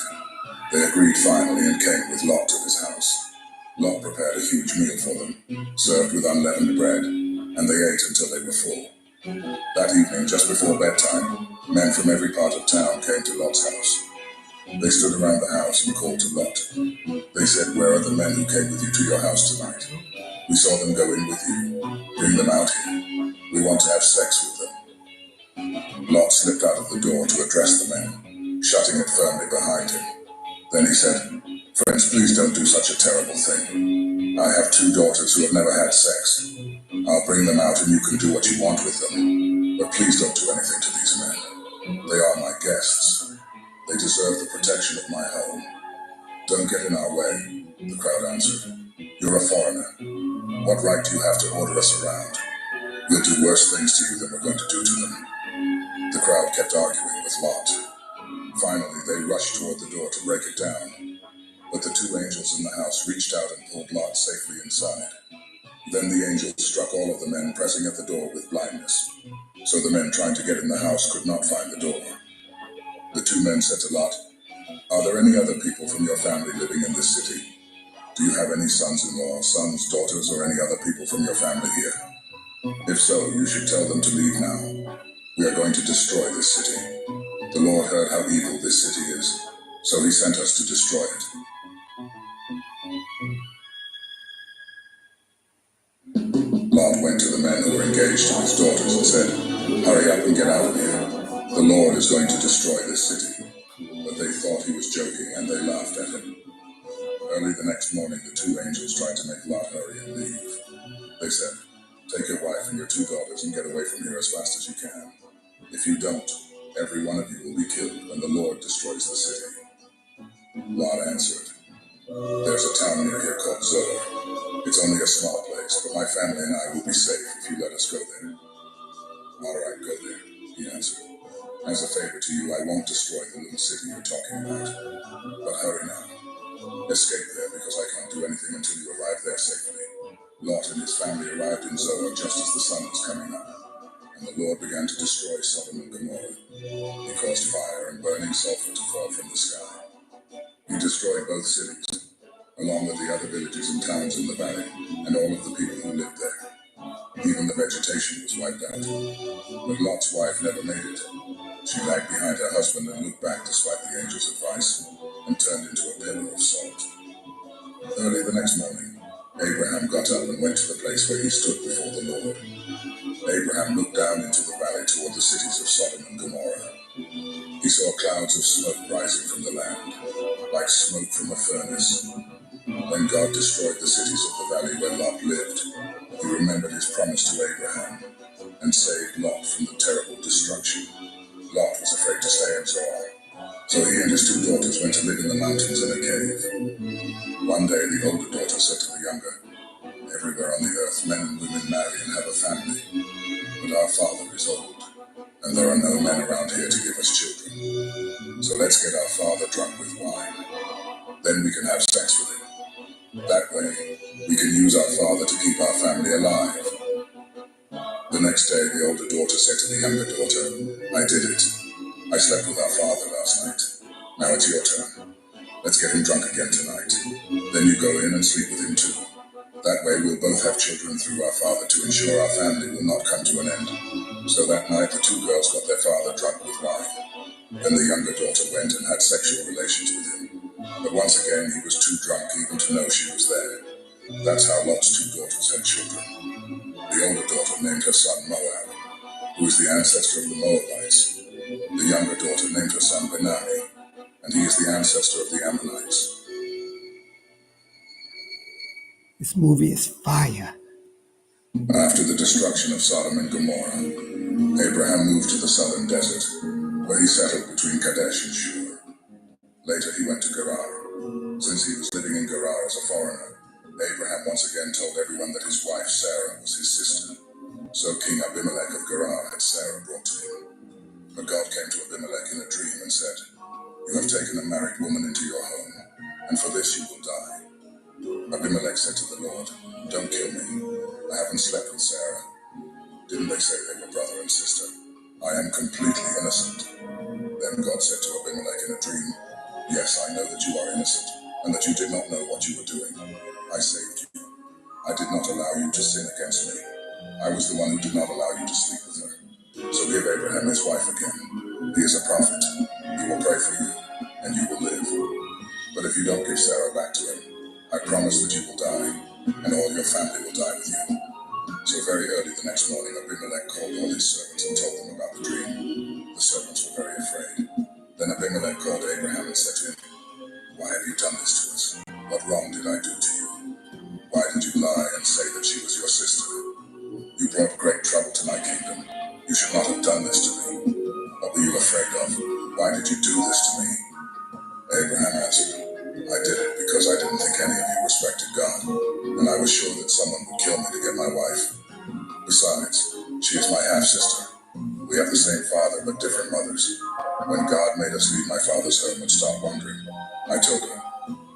They agreed finally and came with Lot to his house. Lot prepared a huge meal for them, served with unleavened bread, and they ate until they were full. That evening, just before bedtime, men from every part of town came to Lot's house. They stood around the house and called to Lot. They said, "Where are the men who came with you to your house tonight? We saw them go in with you. Bring them out here. We want to have sex with them." Lot slipped out of the door to address the men, shutting it firmly behind him. Then he said, "Friends, please don't do such a terrible thing. I have 2 daughters who have never had sex. I'll bring them out and you can do what you want with them. But please don't do anything to these men. They are my guests. They deserve the protection of my home. Don't get in our way," the crowd answered. "You're a foreigner. What right do you have to order us around? We'll do worse things to you than we're going to do to them." The crowd kept arguing with Lot. Finally, they rushed toward the door to break it down. But the 2 angels in the house reached out and pulled Lot safely inside. Then the angels struck all of the men pressing at the door with blindness. So the men trying to get in the house could not find the door. The 2 men said to Lot, "Are there any other people from your family living in this city? Do you have any sons-in-law, sons, daughters, or any other people from your family here? If so, you should tell them to leave now. We are going to destroy this city. The Lord heard how evil this city is, so he sent us to destroy it." Lot went to the men who were engaged to his daughters and said, "Hurry up and get out of here. The Lord is going to destroy this city." But they thought he was joking and they laughed at him. Early the next morning, the 2 angels tried to make Lot hurry and leave. They said, "Take your wife and your 2 daughters and get away from here as fast as you can. If you don't, every one of you will be killed when the Lord destroys the city." Lot answered, "There's a town near here called Zoar. It's only a small place, but my family and I will be safe if you let us go there." "All right, go there," he answered. "As a favor to you, I won't destroy the little city you're talking about. But hurry now. Escape there because I can't do anything until you arrive there safely." Lot and his family arrived in Zoar just as the sun was coming up, and the Lord began to destroy Sodom and Gomorrah. He caused fire and burning sulfur to fall from the sky. He destroyed both cities, along with the other villages and towns in the valley, and all of the people who lived there. Even the vegetation was wiped out. But Lot's wife never made it. She lagged behind her husband and looked back despite the angel's advice, and turned into a pillar of salt. Early the next morning, Abraham got up and went to the place where he stood before the Lord. Abraham looked down into the valley toward the cities of Sodom and Gomorrah. He saw clouds of smoke rising from the land, like smoke from a furnace. When God destroyed the cities of the valley where Lot lived, he remembered his promise to Abraham and saved Lot from the terrible destruction. Lot was afraid to stay in Zoar, so he and his 2 daughters went to live in the mountains in a cave. One day the older daughter said to the younger, "Everywhere on the earth men and women marry and have a family, but our father is old, and there are no men around here to give us children. So let's get our father drunk with wine. Then we can have sex with him. That way, we can use our father to keep our family alive." The next day, the older daughter said to the younger daughter, "I did it. I slept with our father last night. Now it's your turn. Let's get him drunk again tonight. Then you go in and sleep with him too. That way we'll both have children through our father to ensure our family will not come to an end." So that night the 2 girls got their father drunk with wine. Then the younger daughter went and had sexual relations with him. But once again he was too drunk even to know she was there. That's how Lot's 2 daughters had children. The older daughter named her son Moab, who is the ancestor of the Moabites. The younger daughter named her son Benami, and he is the ancestor of the Ammonites. This movie is fire. After the destruction of Sodom and Gomorrah, Abraham moved to the southern desert, where he settled between Kadesh and Shur. Later he went to Gerar. Since he was living in Gerar as a foreigner, Abraham once again told everyone that his wife Sarah was his sister. So King Abimelech of Gerar had Sarah brought to him. But God came to Abimelech in a dream and said, "You have taken a married woman into your home, and for this you will die." Abimelech said to the Lord, "Don't kill me. I haven't slept with Sarah. Didn't they say they were brother and sister? I am completely innocent. Then God said to Abimelech in a dream, yes, I know that you are innocent, and that you did not know what you were doing. I saved you. I did not allow you to sin against me. I was the one who did not allow you to sleep with her. So give Abraham his wife again. He is a prophet. He will pray for you, and you will live. But if you don't give Sarah back to him, I promise that you will die, and all your family will die with you. So very early the next morning, Abimelech called all his servants and told them about the dream. The servants were very afraid. Then Abimelech called Abraham and said to him, why have you done this to us? What wrong did I do to you? Why did you lie and say that she was your sister? You brought great trouble to my kingdom. You should not have done this to me. What were you afraid of? Why did you do this to me? Abraham answered, I did it because I didn't think any of you respected God, and I was sure that someone would kill me to get my wife. Besides, she is my half-sister. We have the same father but different mothers. When God made us leave my father's home and stop wandering, I told her,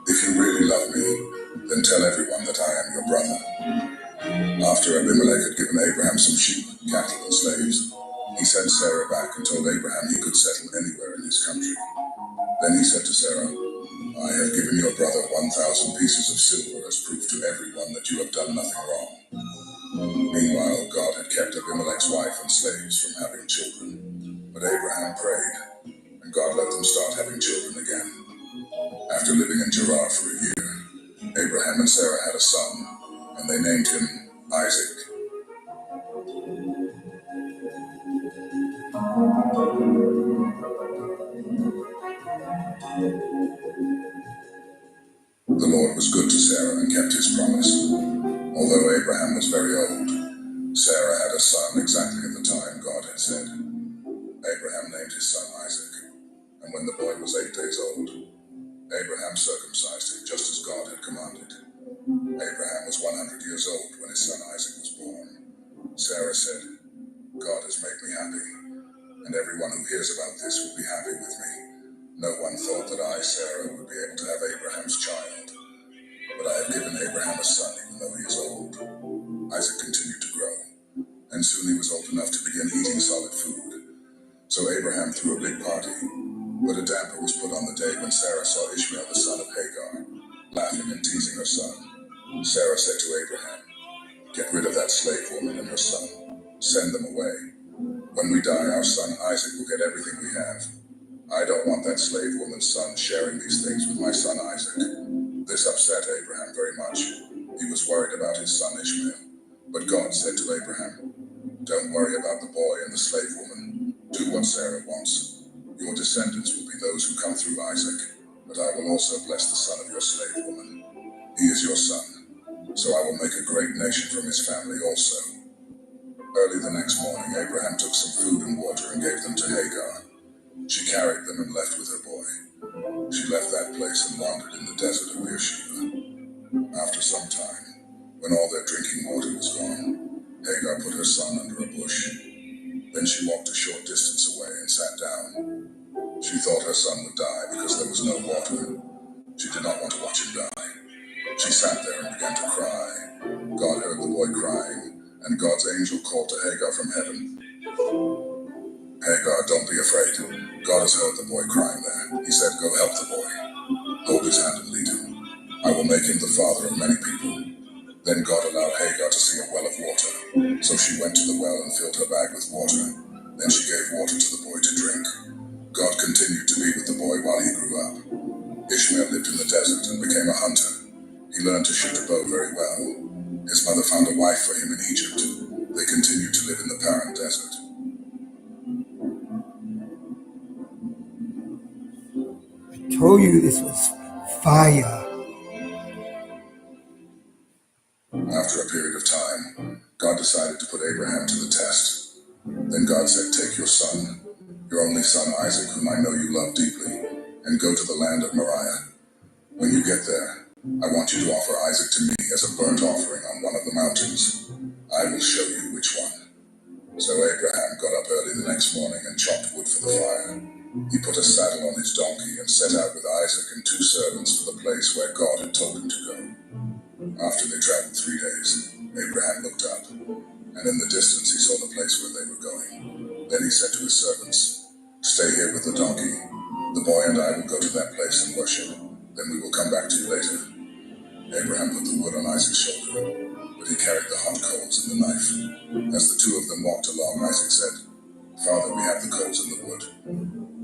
if you really love me, then tell everyone that I am your brother. After Abimelech had given Abraham some sheep, cattle, and slaves, he sent Sarah back and told Abraham he could settle anywhere in his country. Then he said to Sarah, I have given your brother 1,000 pieces of silver as proof to everyone that you have done nothing wrong. Meanwhile, God had kept Abimelech's wife and slaves from having children. But Abraham prayed, and God let them start having children again. After living in Gerar for a year, Abraham and Sarah had a son, and they named him Isaac. The Lord was good to Sarah and kept his promise. Although Abraham was very old, Sarah had a son exactly at the time God had said. Abraham named his son Isaac, and when the boy was 8 days old, Abraham circumcised him just as God had commanded. Abraham was 100 years old when his son Isaac was born. Sarah said, God has made me happy, and everyone who hears about this will be happy with me. No one thought that I, Sarah, would be able to have Abraham's child, but I have given Abraham a son even though he is old. Isaac continued to grow, and soon he was old enough to begin eating solid food. So Abraham threw a big party, but a damper was put on the day when Sarah saw Ishmael the son of Hagar, laughing and teasing her son. Sarah said to Abraham, get rid of that slave woman and her son. Send them away. When we die, our son Isaac will get everything we have. I don't want that slave woman's son sharing these things with my son Isaac. This upset Abraham very much. He was worried about his son Ishmael. But God said to Abraham, don't worry about the boy and the slave woman. Do what Sarah wants. Your descendants will be those who come through Isaac, but I will also bless the son of your slave woman. He is your son, so I will make a great nation from his family also. Early the next morning, Abraham took some food and water and gave them to Hagar. She carried them and left with her boy. She left that place and wandered in the desert of i.s.u.p.k. After some time, when all their drinking water was gone, Hagar put her son under a bush. Then she walked a short distance away and sat down. She thought her son would die because there was no water. She did not want to watch him die. She sat there and began to cry. God heard the boy crying, and God's angel called to Hagar from heaven. Hagar, don't be afraid. God has heard the boy crying there. He said, go help the boy. Hold his hand and lead him. I will make him the father of many people. Then God allowed Hagar to see a well of water. So she went to the well and filled her bag with water. Then she gave water to the boy to drink. God continued to be with the boy while he grew up. Ishmael lived in the desert and became a hunter. He learned to shoot a bow very well. His mother found a wife for him in Egypt. They continued to live in the Paran desert. I told you this was fire. After a period of time, God decided to put Abraham to the test. Then God said, take your son, your only son Isaac, whom I know you love deeply, and go to the land of Moriah. When you get there, I want you to offer Isaac to me as a burnt offering on one of the mountains. I will show you which one. So Abraham got up early the next morning and chopped wood for the fire. He put a saddle on his donkey and set out with Isaac and 2 servants for the place where God had told him to go. After they traveled 3 days, Abraham looked up, and in the distance he saw the place where they were going. Then he said to his servants, "Stay here with the donkey. The boy and I will go to that place and worship. Then we will come back to you later." Abraham put the wood on Isaac's shoulder, but he carried the hot coals and the knife. As the two of them walked along, Isaac said, "Father, we have the coals and the wood,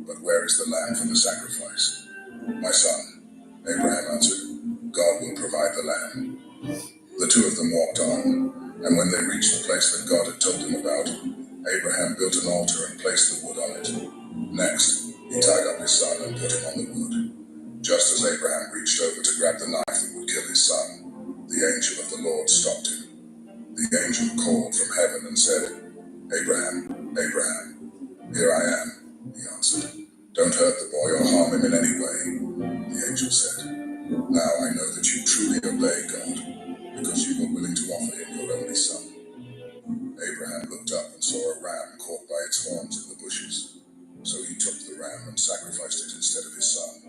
but where is the lamb for the sacrifice?" "My son," Abraham answered, "God will provide the lamb." The two of them walked on, and when they reached the place that God had told them about, Abraham built an altar and placed the wood on it. Next, he tied up his son and put him on the wood. Just as Abraham reached over to grab the knife that would kill his son, the angel of the Lord stopped him. The angel called from heaven and said, "Abraham, Abraham." "Here I am," he answered. "Don't hurt the boy or harm him in any way," the angel said. "Now I know that you truly obey God, because you were willing to offer him your only son." Abraham looked up and saw a ram caught by its horns in the bushes. So he took the ram and sacrificed it instead of his son.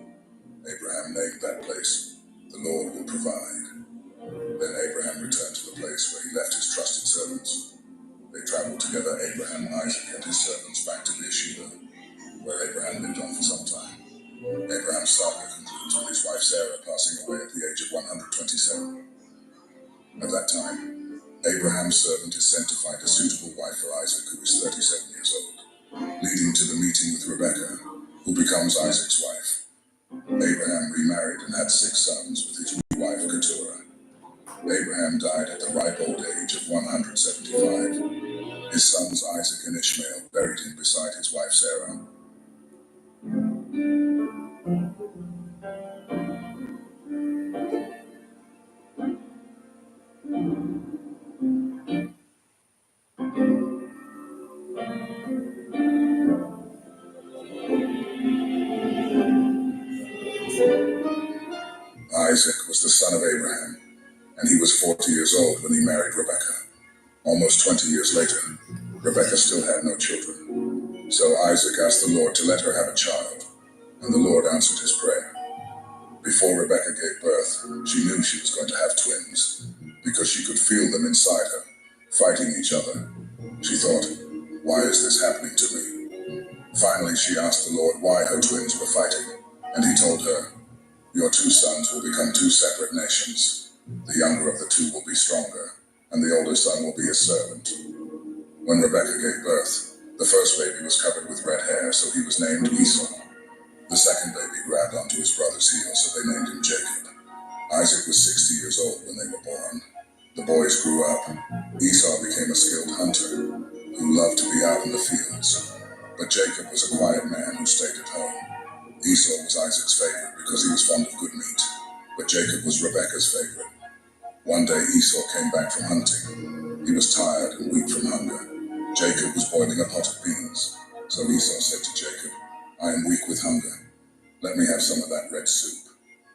Abraham named that place, "The Lord will provide." Then Abraham returned to the place where he left his trusted servants. They traveled together, Abraham, Isaac, and his servants, back to Beersheba, where Abraham lived on for some time. Abraham's saga concludes with his wife Sarah passing away at the age of 127. At that time, Abraham's servant is sent to find a suitable wife for Isaac, who is 37 years old, leading to the meeting with Rebekah, who becomes Isaac's wife. Abraham remarried and had 6 sons with his new wife Keturah. Abraham died at the ripe old age of 175. His sons Isaac and Ishmael buried him beside his wife Sarah. Isaac was the son of Abraham, and he was 40 years old when he married Rebekah. Almost 20 years later, Rebekah still had no children. So Isaac asked the Lord to let her have a child, and the Lord answered his prayer. Before Rebekah gave birth, she knew she was going to have twins, because she could feel them inside her, fighting each other. She thought, "Why is this happening to me?" Finally, she asked the Lord why her twins were fighting, and he told her, "Your 2 sons will become 2 separate nations. The younger of the 2 will be stronger, and the older son will be a servant." When Rebekah gave birth, the first baby was covered with red hair, so he was named Esau. The second baby grabbed onto his brother's heel, so they named him Jacob. Isaac was 60 years old when they were born. The boys grew up. Esau became a skilled hunter who loved to be out in the fields, but Jacob was a quiet man who stayed at home. Esau was Isaac's favorite because he was fond of good meat, but Jacob was Rebekah's favorite. One day Esau came back from hunting. He was tired and weak from hunger. Jacob was boiling a pot of beans, so Esau said to Jacob, "I am weak with hunger. Let me have some of that red soup."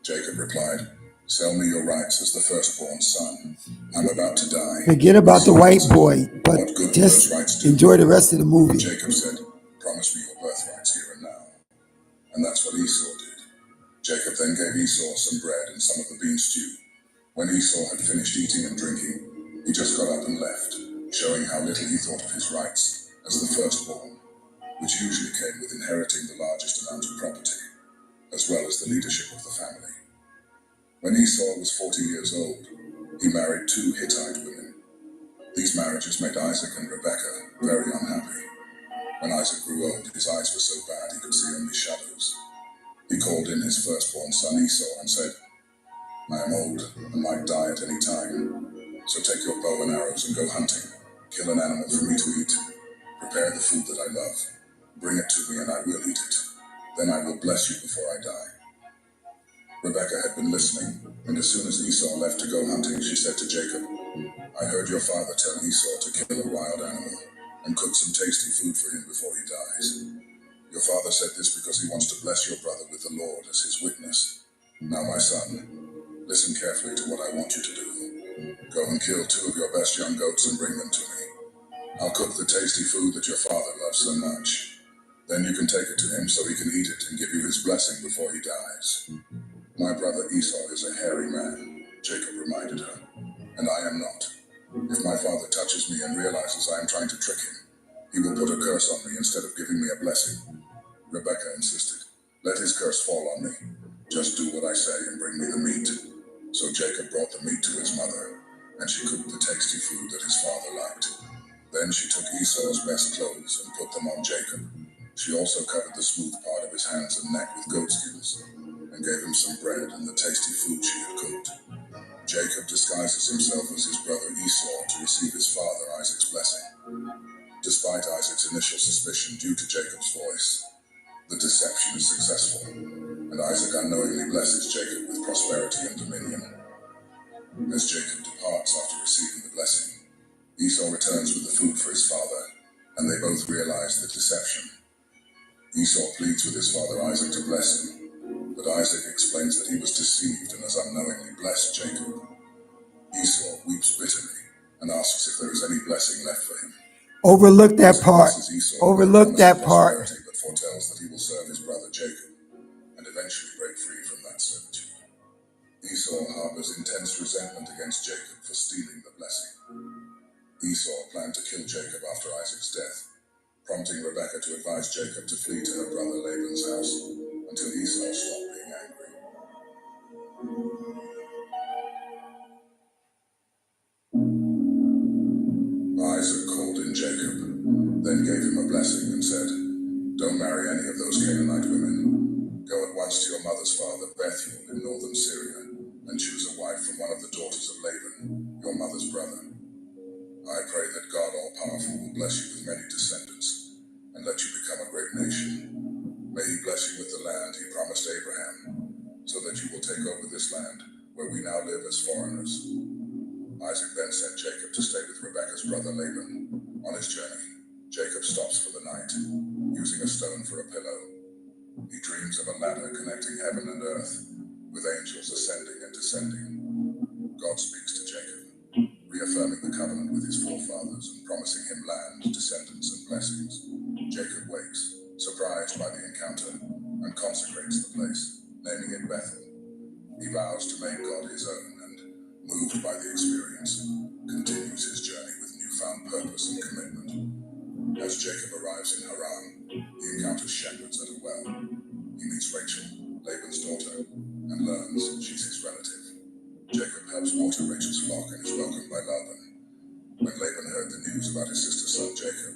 Jacob replied, "Sell me your rights as the firstborn son. I'm about to die." Forget about the white boy, but "What good do just those rights do?" enjoy the rest of the movie. Jacob said, "Promise me your birthrights here and now." And that's what Esau did. Jacob then gave Esau some bread and some of the bean stew. When Esau had finished eating and drinking, he just got up and left, showing how little he thought of his rights as the firstborn, which usually came with inheriting the largest amount of property, as well as the leadership of the family. When Esau was 40 years old, he married 2 Hittite women. These marriages made Isaac and Rebekah very unhappy. When Isaac grew old, his eyes were so bad he could see only shadows. He called in his firstborn son Esau and said, "I am old and might die at any time. So take your bow and arrows and go hunting. Kill an animal for me to eat. Prepare the food that I love. Bring it to me and I will eat it. Then I will bless you before I die." Rebekah had been listening, and as soon as Esau left to go hunting, she said to Jacob, "I heard your father tell Esau to kill a wild animal and cook some tasty food for him before he dies. Your father said this because he wants to bless your brother with the Lord as his witness. Now, my son, listen carefully to what I want you to do. Go and kill 2 of your best young goats and bring them to me. I'll cook the tasty food that your father loves so much. Then you can take it to him so he can eat it and give you his blessing before he dies." "My brother Esau is a hairy man," Jacob reminded her, "and I am not. If my father touches me and realizes I am trying to trick him, He will put a curse on me instead of giving me a blessing. Rebekah insisted. Let his curse fall on me. Just do what I say and bring me the meat. So Jacob brought the meat to his mother, and she cooked the tasty food that his father liked. Then she took Esau's best clothes and put them on Jacob. She also covered the smooth part of his hands and neck with goatskins, and gave him some bread and the tasty food she had cooked. Jacob disguises himself as his brother Esau to receive his father Isaac's blessing. Despite Isaac's initial suspicion due to Jacob's voice, the deception is successful, and Isaac unknowingly blesses Jacob with prosperity and dominion. As Jacob departs after receiving the blessing, Esau returns with the food for his father, and they both realize the deception. Esau pleads with his father Isaac to bless him, but Isaac explains that he was deceived and has unknowingly blessed Jacob. Esau weeps bitterly and asks if there is any blessing left for him. Overlook that Isaac part. blesses Esau Overlook with a promise that of part. prosperity, but foretells that he will serve his brother Jacob and eventually break free from that servitude. Esau harbors intense resentment against Jacob for stealing the blessing. Esau planned to kill Jacob after Isaac's death, prompting Rebekah to advise Jacob to flee to her brother Laban's house until Esau stopped being angry. Isaac called in Jacob, then gave him a blessing and said, "Don't marry any of those Canaanite women. Go at once to your mother's father, Bethuel, in northern Syria, and choose a wife from one of the daughters of Laban, your mother's brother. I pray that God All-Powerful will bless you with many descendants, and let you become a great nation. May he bless you with the land he promised Abraham, so that you will take over this land, where we now live as foreigners." Isaac then sent Jacob to stay with Rebekah's brother Laban. On his journey, Jacob stops for the night, using a stone for a pillow. He dreams of a ladder connecting heaven and earth, with angels ascending and descending. God speaks to Jacob, reaffirming the covenant with his forefathers and promising him land, descendants, and blessings. Jacob wakes, surprised by the encounter, and consecrates the place, naming it Bethel. He vows to make God his own and, moved by the experience, continues his journey with newfound purpose and commitment. As Jacob arrives in Haran, he encounters shepherds at a well. He meets Rachel, Laban's daughter, and learns she's his relative. Jacob helps water Rachel's flock and is welcomed by Laban. When Laban heard the news about his sister's son Jacob,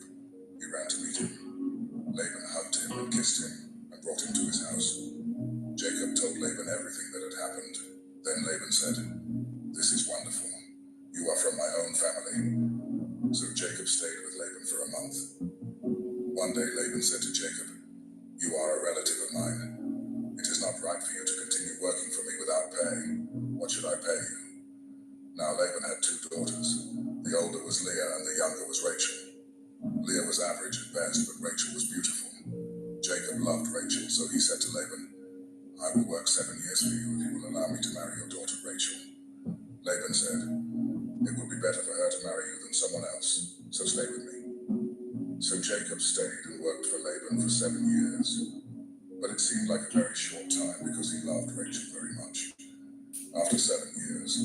he ran to meet him. Laban hugged him and kissed him and brought him to his house. Jacob told Laban everything that had happened. Then Laban said, "This is wonderful. You are from my own family." So Jacob stayed with Laban for a month. One day Laban said to Jacob, "You are a relative of mine. It is not right for you to continue working for me without pay. What should I pay you?" Now Laban had two daughters. The older was Leah and the younger was Rachel. Leah was average at best, but Rachel was beautiful. Jacob loved Rachel, so he said to Laban, "I will work 7 years for you if you will allow me to marry your daughter Rachel." Laban said, "It would be better for her to marry you than someone else, so stay with me." So Jacob stayed and worked for Laban for 7 years. But it seemed like a very short time because he loved Rachel very much. After 7 years,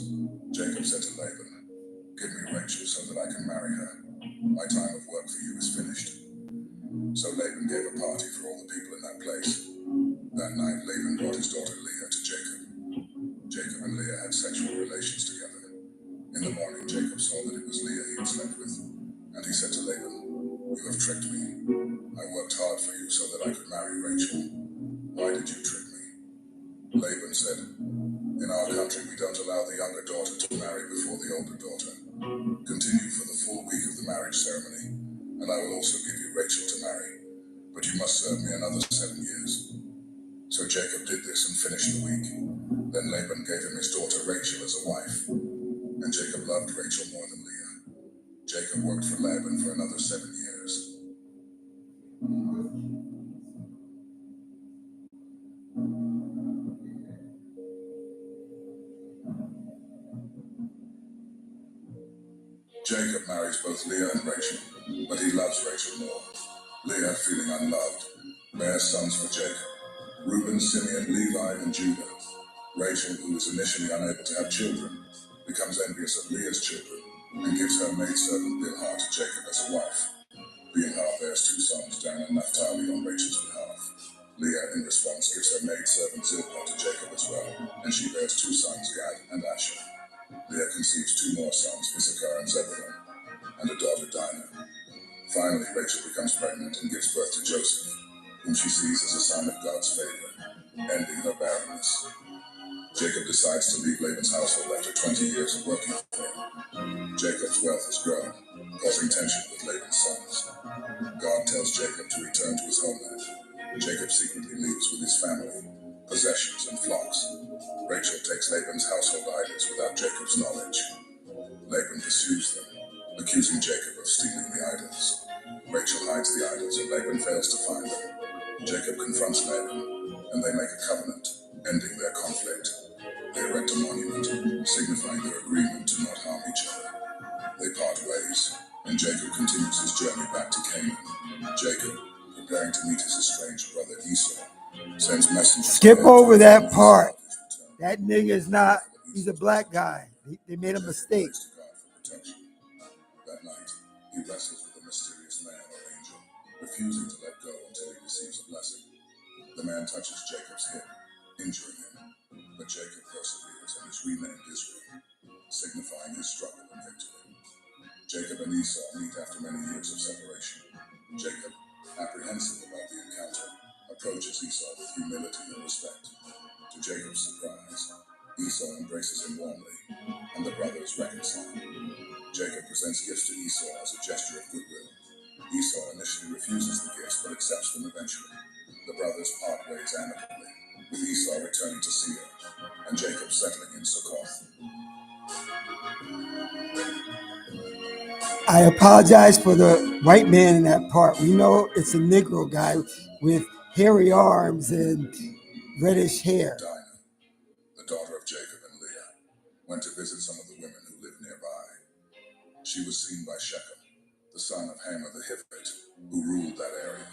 Jacob said to Laban, "Give me Rachel so that I can marry her. My time of work for you is finished." So Laban gave a party for all the people in that place. That night, Laban brought his daughter Leah to Jacob. Jacob and Leah had sexual relations together. In the morning, Jacob saw that it was Leah he had slept with, and he said to Laban, "You have tricked me. I worked hard for you so that I could marry Rachel. Why did you trick me?" Laban said, "In our country, we don't allow the younger daughter to marry before the older daughter. Continue for the full week of the marriage ceremony, and I will also give you Rachel to marry, but you must serve me another 7 years." So Jacob did this and finished the week. Then Laban gave him his daughter Rachel as a wife, and Jacob loved Rachel more than Leah. Jacob worked for Laban for another 7 years. Jacob marries both Leah and Rachel, but he loves Rachel more. Leah, feeling unloved, bears sons for Jacob: Reuben, Simeon, Levi, and Judah. Rachel, who is initially unable to have children, becomes envious of Leah's children and gives her maidservant Bilhah to Jacob as a wife. Being half bears two sons, Dan and Naphtali, on Rachel's behalf. Leah, in response, gives her maidservant Zilpah to Jacob as well, and she bears two sons, Gad and Asher. Leah conceives two more sons, Issachar and Zebulun, and a daughter, Dinah. Finally, Rachel becomes pregnant and gives birth to Joseph, whom she sees as a sign of God's favor, ending her barrenness. Jacob decides to leave Laban's household after 20 years of working for him. Jacob's wealth has grown, causing tension with Laban's sons. God tells Jacob to return to his homeland. Jacob secretly leaves with his family, possessions, and flocks. Rachel takes Laban's household items without Jacob's knowledge. Laban pursues them, accusing Jacob of stealing the idols. Rachel hides the idols and Laban fails to find them. Jacob confronts Laban, and they make a covenant, ending their conflict. They erect a monument, signifying their agreement to not harm each other. They part ways, and Jacob continues his journey back to Canaan. Jacob, preparing to meet his estranged brother Esau, sends messengers. Skip over that part. That nigga is not, he's a black guy. They made a mistake. That night, he wrestles with a mysterious man or angel, refusing to let go until he receives a blessing. The man touches Jacob's hip, injuring him, but Jacob perseveres and is renamed Israel, signifying his struggle and victory. Jacob and Esau meet after many years of separation. Jacob, apprehensive about the encounter, approaches Esau with humility and respect. To Jacob's surprise, Esau embraces him warmly, and the brothers reconcile. Jacob presents gifts to Esau as a gesture of goodwill. Esau initially refuses the gifts, but accepts them eventually. The brothers part ways amicably, with Esau returning to Seir, and Jacob settling in Succoth. I apologize for the white man in that part. We know it's a Negro guy with hairy arms and reddish hair. Dinah, the daughter of Jacob and Leah, went to visit some of the women who lived nearby. She was seen by Shechem, the son of Hamor the Hivite, who ruled that area.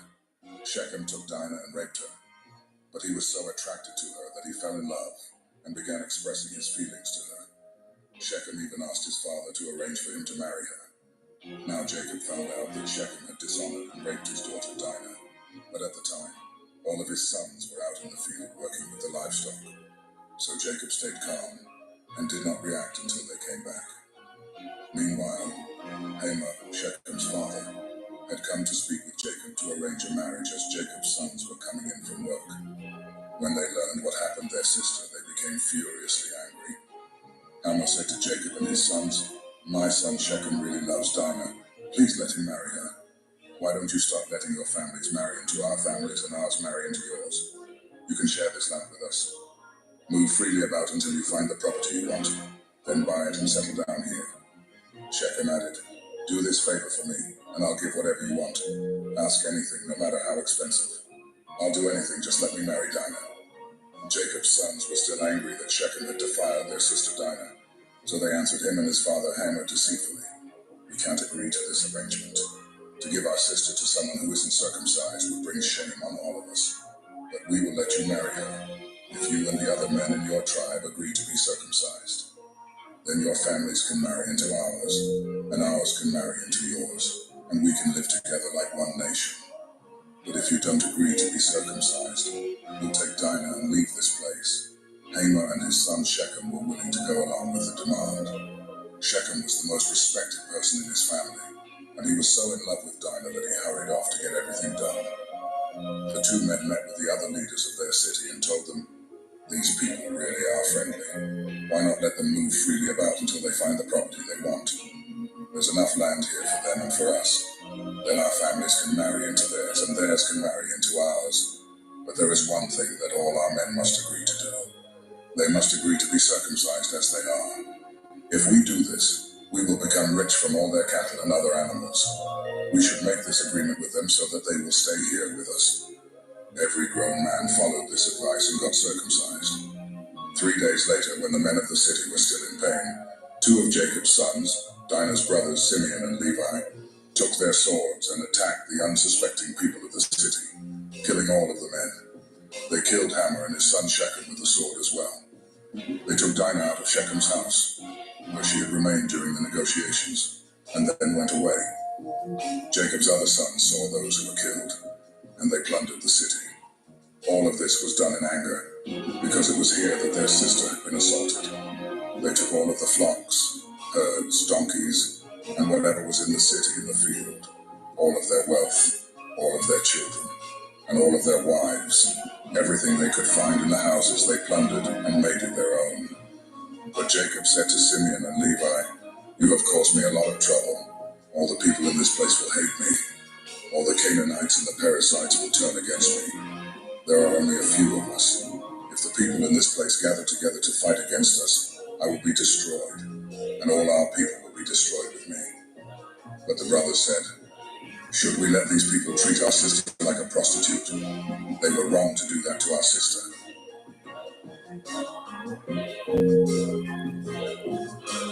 Shechem took Dinah and raped her, but he was so attracted to her that he fell in love and began expressing his feelings to her. Shechem even asked his father to arrange for him to marry her. Now Jacob found out that Shechem had dishonored and raped his daughter Dinah, but at the time, all of his sons were out in the field working with the livestock. So Jacob stayed calm and did not react until they came back. Meanwhile, Hamor, Shechem's father, had come to speak with Jacob to arrange a marriage as Jacob's sons were coming in from work. When they learned what happened to their sister, they became furiously angry. Hamor said to Jacob and his sons, "My son Shechem really loves Dinah. Please let him marry her. Why don't you start letting your families marry into our families and ours marry into yours? You can share this land with us. Move freely about until you find the property you want, then buy it and settle down here." Shechem added, "Do this favor for me, and I'll give whatever you want. Ask anything, no matter how expensive. I'll do anything, just let me marry Dinah." Jacob's sons were still angry that Shechem had defiled their sister Dinah, so they answered him and his father Hamor deceitfully. "We can't agree to this arrangement. To give our sister to someone who isn't circumcised would bring shame on all of us. But we will let you marry her, if you and the other men in your tribe agree to be circumcised. Then your families can marry into ours, and ours can marry into yours, and we can live together like one nation. But if you don't agree to be circumcised, we'll take Dinah and leave this place." Hamor and his son Shechem were willing to go along with the demand. Shechem was the most respected person in his family, and he was so in love with Dinah that he hurried off to get everything done. The two men met with the other leaders of their city and told them, "These people really are friendly. Why not let them move freely about until they find the property they want? There's enough land here for them and for us. Then our families can marry into theirs, and theirs can marry into ours. But there is one thing that all our men must agree to do. They must agree to be circumcised as they are. If we do this, we will become rich from all their cattle and other animals. We should make this agreement with them so that they will stay here with us." Every grown man followed this advice and got circumcised. 3 days later, when the men of the city were still in pain, two of Jacob's sons, Dinah's brothers Simeon and Levi, took their swords and attacked the unsuspecting people of the city, killing all of the men. They killed Hamor and his son Shechem with the sword as well. They took Dinah out of Shechem's house, where she had remained during the negotiations, and then went away. Jacob's other sons saw those who were killed, and they plundered the city. All of this was done in anger, because it was here that their sister had been assaulted. They took all of the flocks, herds, donkeys, and whatever was in the city and the field, all of their wealth, all of their children, and all of their wives. Everything they could find in the houses they plundered and made it their own. But Jacob said to Simeon and Levi, "You have caused me a lot of trouble. All the people in this place will hate me. All the Canaanites and the Perizzites will turn against me. There are only a few of us. If the people in this place gather together to fight against us, I will be destroyed, and all our people will be destroyed with me." But the brothers said, "Should we let these people treat our sister like a prostitute? They were wrong to do that to our sister."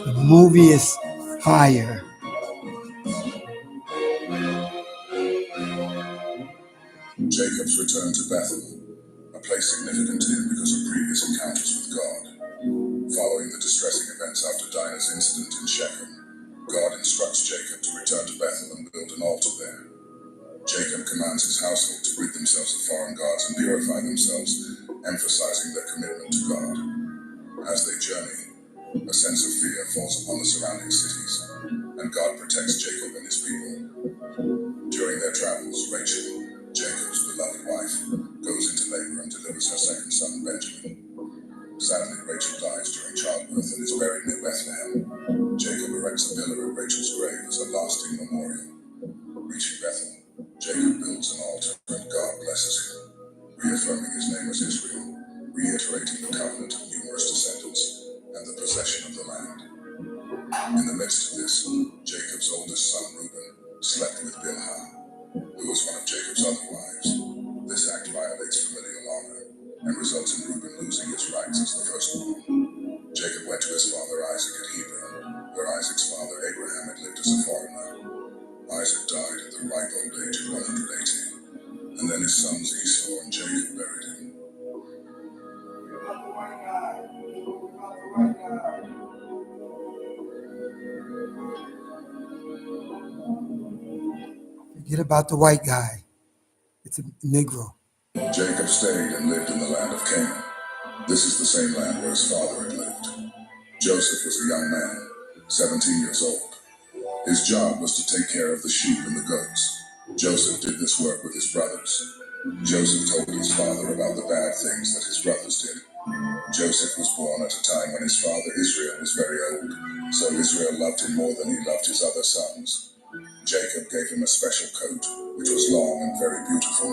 The movie is fire. Jacob's return to Bethel, a place significant to him because of previous encounters with God. Following the distressing events after Dinah's incident in Shechem, God instructs Jacob to return to Bethel and build an altar there. Jacob commands his household to rid themselves of foreign gods and purify themselves, emphasizing their commitment to God. As they journey, a sense of fear falls upon the surrounding cities, and God protects Jacob and his people. During their travels, Rachel, Jacob's beloved wife, goes into labor and delivers her second son, Benjamin. Sadly, Rachel dies during childbirth and is buried near Bethlehem. Jacob erects a pillar at Rachel's grave as a lasting memorial. Reaching Bethel, Jacob builds an altar and God blesses him, reaffirming his name as Israel, reiterating the covenant of numerous descendants, and the possession of the land. In the midst of this, Jacob's oldest son, Reuben, slept with Bilhah, who was one of Jacob's other wives. This act violates familial honor and results in Reuben losing his rights as the firstborn. Jacob went to his father Isaac at Hebron, where Isaac's father Abraham had lived as a foreigner. Isaac died at the ripe old age of 180, and then his sons Esau and Jacob buried him. Forget about the white guy. It's a Negro. Jacob stayed and lived in the land of Canaan. This is the same land where his father had lived. Joseph was a young man, 17 years old. His job was to take care of the sheep and the goats. Joseph did this work with his brothers. Joseph told his father about the bad things that his brothers did. Joseph was born at a time when his father Israel was very old, so Israel loved him more than he loved his other sons. Jacob gave him a special coat, which was long and very beautiful.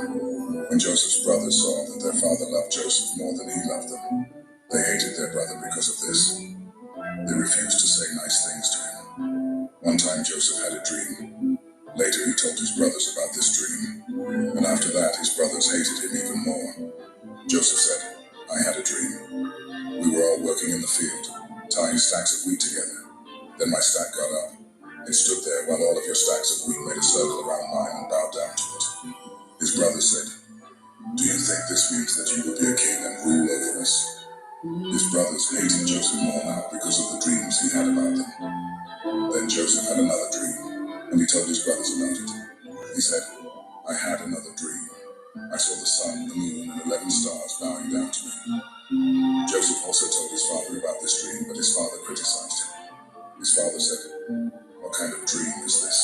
When Joseph's brothers saw that their father loved Joseph more than he loved them, they hated their brother because of this. They refused to say nice things to him. One time Joseph had a dream. Later he told his brothers about this dream, and after that his brothers hated him even more. Joseph said, "I had a dream. We were all working in the field, tying stacks of wheat together. Then my stack got up. It stood there while all of your stacks of wheat made a circle around mine and bowed down to it." His brothers said, "Do you think this means that you will be a king and rule over us?" His brothers hated Joseph more now because of the dreams he had about them. Then Joseph had another dream, and he told his brothers about it. He said, "I had another dream. I saw the sun, the moon, and 11 stars bowing down to me." Joseph also told his father about this dream, but his father criticized him. His father said, "What kind of dream is this?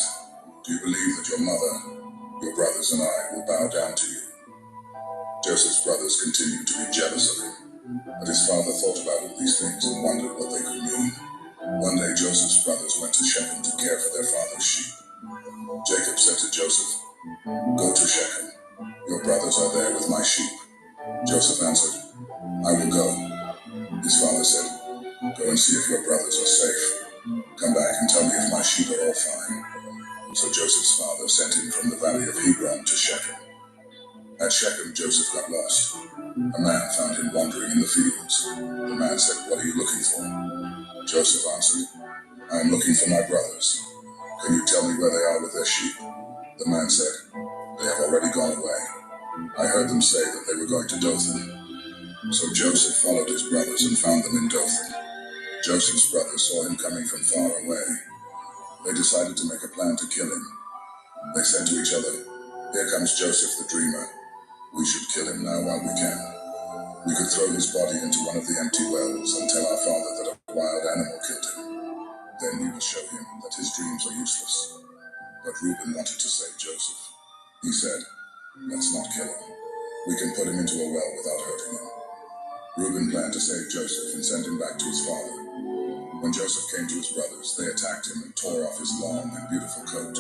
Do you believe that your mother, your brothers, and I will bow down to you?" Joseph's brothers continued to be jealous of him, but his father thought about all these things and wondered what they could mean. One day Joseph's brothers went to Shechem to care for their father's sheep. Jacob said to Joseph, "Go to Shechem. Your brothers are there with my sheep." Joseph answered, "I will go." His father said, "Go and see if your brothers are safe. Come back and tell me if my sheep are all fine." So Joseph's father sent him from the valley of Hebron to Shechem. At Shechem, Joseph got lost. A man found him wandering in the fields. The man said, "What are you looking for?" Joseph answered, "I am looking for my brothers. Can you tell me where they are with their sheep?" The man said, "They have already gone away. I heard them say that they were going to Dothan." So Joseph followed his brothers and found them in Dothan. Joseph's brothers saw him coming from far away. They decided to make a plan to kill him. They said to each other, "Here comes Joseph the dreamer. We should kill him now while we can. We could throw his body into one of the empty wells and tell our father that a wild animal killed him. Then we will show him that his dreams are useless." But Reuben wanted to save Joseph. He said, "Let's not kill him. We can put him into a well without hurting him." Reuben planned to save Joseph and send him back to his father. When Joseph came to his brothers, they attacked him and tore off his long and beautiful coat.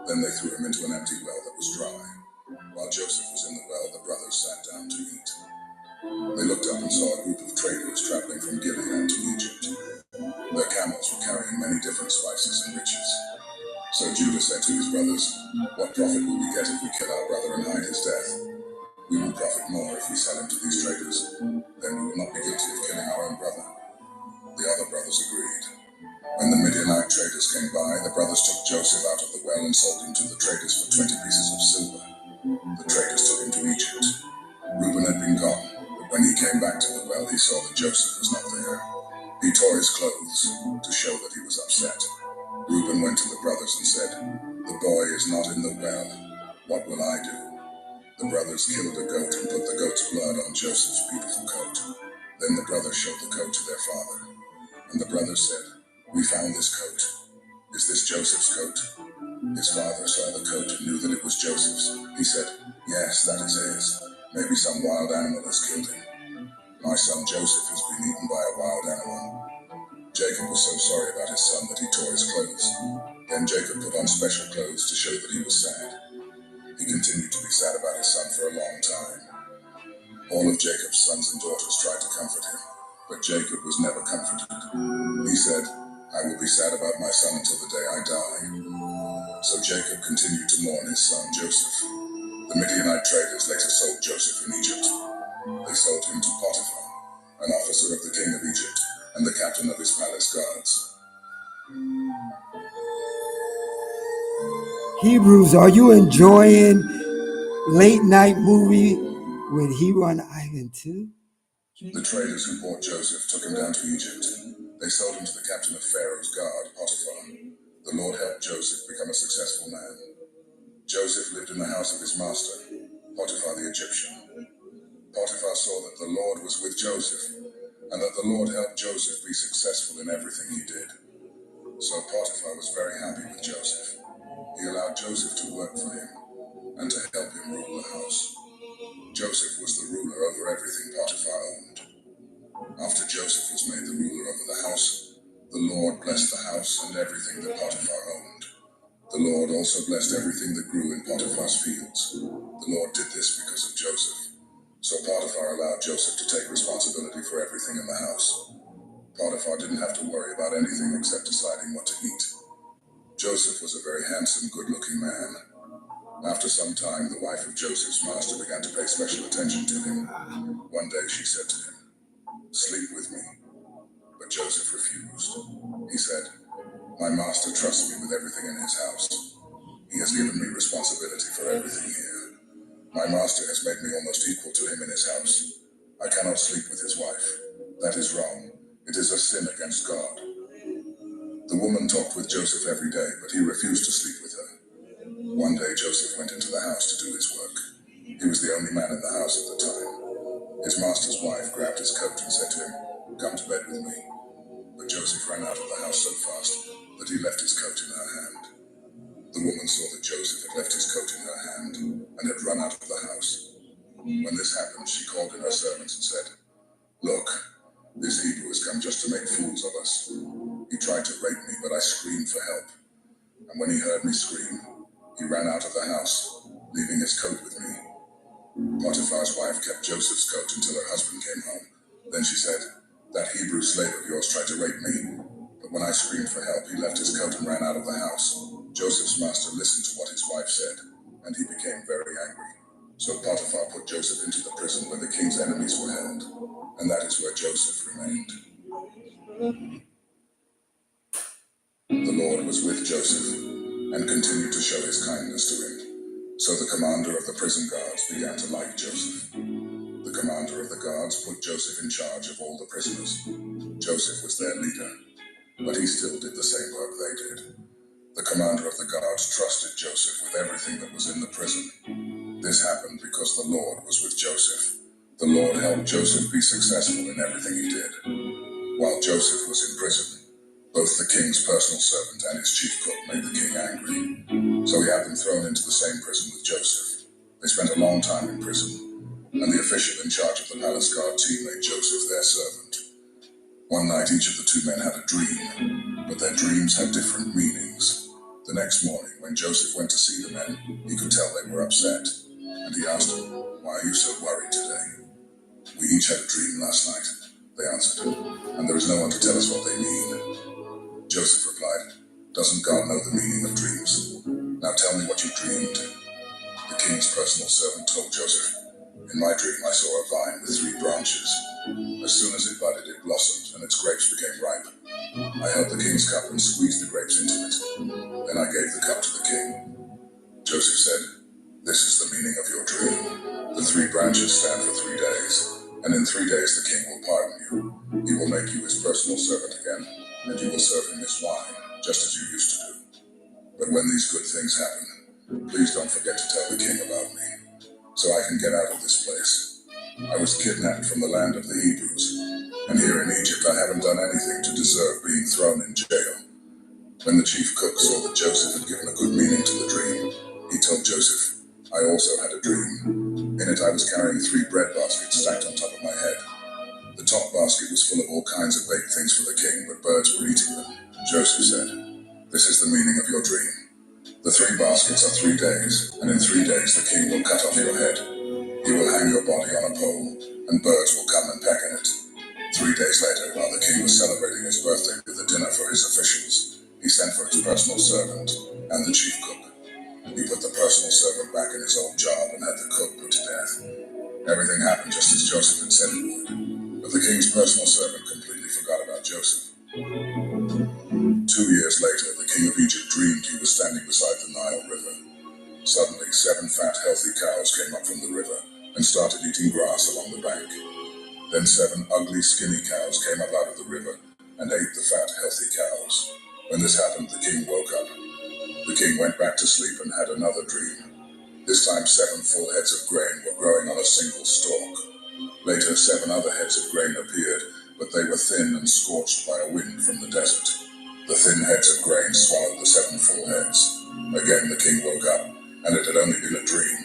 Then they threw him into an empty well that was dry. While Joseph was in the well, the brothers sat down to eat. They looked up and saw a group of traders traveling from Gilead to Egypt. Their camels were carrying many different spices and riches. So Judah said to his brothers, "What profit will we get if we kill our brother and hide his death? We will profit more if we sell him to these traders. Then we will not be guilty of killing our own brother." The other brothers agreed. When the Midianite traders came by, the brothers took Joseph out of the well and sold him to the traders for 20 pieces of silver. The traders took him to Egypt. Reuben had been gone, but when he came back to the well, he saw that Joseph was not there. He tore his clothes to show that he was upset. Reuben went to the brothers and said, "The boy is not in the well. What will I do?" The brothers killed a goat and put the goat's blood on Joseph's beautiful coat. Then the brothers showed the coat to their father. And the brothers said, "We found this coat. Is this Joseph's coat?" His father saw the coat and knew that it was Joseph's. He said, "Yes, that is his. Maybe some wild animal has killed him. My son Joseph has been eaten by a wild animal." Jacob was so sorry about his son that he tore his clothes. Then Jacob put on special clothes to show that he was sad. He continued to be sad about his son for a long time. All of Jacob's sons and daughters tried to comfort him, but Jacob was never comforted. He said, "I will be sad about my son until the day I die." So Jacob continued to mourn his son Joseph. The Midianite traders later sold Joseph in Egypt. They sold him to Potiphar, an officer of the king of Egypt, and the captain of his palace guards. Hebrews, are you enjoying late night movie with Hero on Island too? The traders who bought Joseph took him down to Egypt. They sold him to the captain of Pharaoh's guard, Potiphar. The Lord helped Joseph become a successful man. Joseph lived in the house of his master, Potiphar the Egyptian. Potiphar saw that the Lord was with Joseph, and that the Lord helped Joseph be successful in everything he did. So Potiphar was very happy with Joseph. He allowed Joseph to work for him, and to help him rule the house. Joseph was the ruler over everything Potiphar owned. After Joseph was made the ruler over the house, the Lord blessed the house and everything that Potiphar owned. The Lord also blessed everything that grew in Potiphar's fields. The Lord did this because of Joseph. So Potiphar allowed Joseph to take responsibility for everything in the house. Potiphar didn't have to worry about anything except deciding what to eat. Joseph was a very handsome, good-looking man. After some time, the wife of Joseph's master began to pay special attention to him. One day she said to him, "Sleep with me." But Joseph refused. He said, "My master trusts me with everything in his house. He has given me responsibility for everything here. My master has made me almost equal to him in his house. I cannot sleep with his wife. That is wrong. It is a sin against God." The woman talked with Joseph every day, but he refused to sleep with her. One day Joseph went into the house to do his work. He was the only man in the house at the time. His master's wife grabbed his coat and said to him, "Come to bed with me." But Joseph ran out of the house so fast that he left his coat in her hand. The woman saw that Joseph had left his coat in her hand and had run out of the house. When this happened, she called in her servants and said, "Look, this Hebrew has come just to make fools of us. He tried to rape me, but I screamed for help. And when he heard me scream, he ran out of the house, leaving his coat with me." Potiphar's wife kept Joseph's coat until her husband came home. Then she said, "That Hebrew slave of yours tried to rape me, but when I screamed for help, he left his coat and ran out of the house." Joseph's master listened to what his wife said, and he became very angry. So Potiphar put Joseph into the prison where the king's enemies were held, and that is where Joseph remained. The Lord was with Joseph, and continued to show his kindness to him. So the commander of the prison guards began to like Joseph. The commander of the guards put Joseph in charge of all the prisoners. Joseph was their leader, but he still did the same work they did. The commander of the guards trusted Joseph with everything that was in the prison. This happened because the Lord was with Joseph. The Lord helped Joseph be successful in everything he did. While Joseph was in prison, both the king's personal servant and his chief cook made the king angry. So he had them thrown into the same prison with Joseph. They spent a long time in prison, and the official in charge of the palace guard team made Joseph their servant. One night each of the two men had a dream, but their dreams had different meanings. The next morning, when Joseph went to see the men, he could tell they were upset, and he asked them, "Why are you so worried today?" "We each had a dream last night," they answered, "and there is no one to tell us what they mean." Joseph replied, "Doesn't God know the meaning of dreams? Now tell me what you dreamed." The king's personal servant told Joseph, "In my dream I saw a vine with 3 branches. As soon as it budded, it blossomed, and its grapes became ripe. I held the king's cup and squeezed the grapes into it. Then I gave the cup to the king." Joseph said, "This is the meaning of your dream. The 3 branches stand for 3 days, and in 3 days the king will pardon you. He will make you his personal servant again, and you will serve him his wine, just as you used to do. But when these good things happen, please don't forget to tell the king about me, so I can get out of this place. I was kidnapped from the land of the Hebrews, and here in Egypt I haven't done anything to deserve being thrown in jail." When the chief cook saw that Joseph had given a good meaning to the dream, he told Joseph, "I also had a dream. In it I was carrying 3 bread baskets stacked on top of my head. The top basket was full of all kinds of baked things for the king, but birds were eating them." Joseph said, "This is the meaning of your dream. The 3 baskets are 3 days, and in 3 days the king will cut off your head. He will hang your body on a pole, and birds will come and peck at it." 3 days later, while the king was celebrating his birthday with a dinner for his officials, he sent for his personal servant and the chief cook. He put the personal servant back in his old job and had the cook put to death. Everything happened just as Joseph had said it would, but the king's personal servant completely forgot about Joseph. 2 years later, the king of Egypt dreamed he was standing beside the Nile River. Suddenly, 7 fat, healthy cows came up from the river and started eating grass along the bank. Then 7 ugly, skinny cows came up out of the river and ate the fat, healthy cows. When this happened, the king woke up. The king went back to sleep and had another dream. This time 7 full heads of grain were growing on a single stalk. Later 7 other heads of grain appeared, but they were thin and scorched by a wind from the desert. The thin heads of grain swallowed the 7 full heads. Again the king woke up, and it had only been a dream.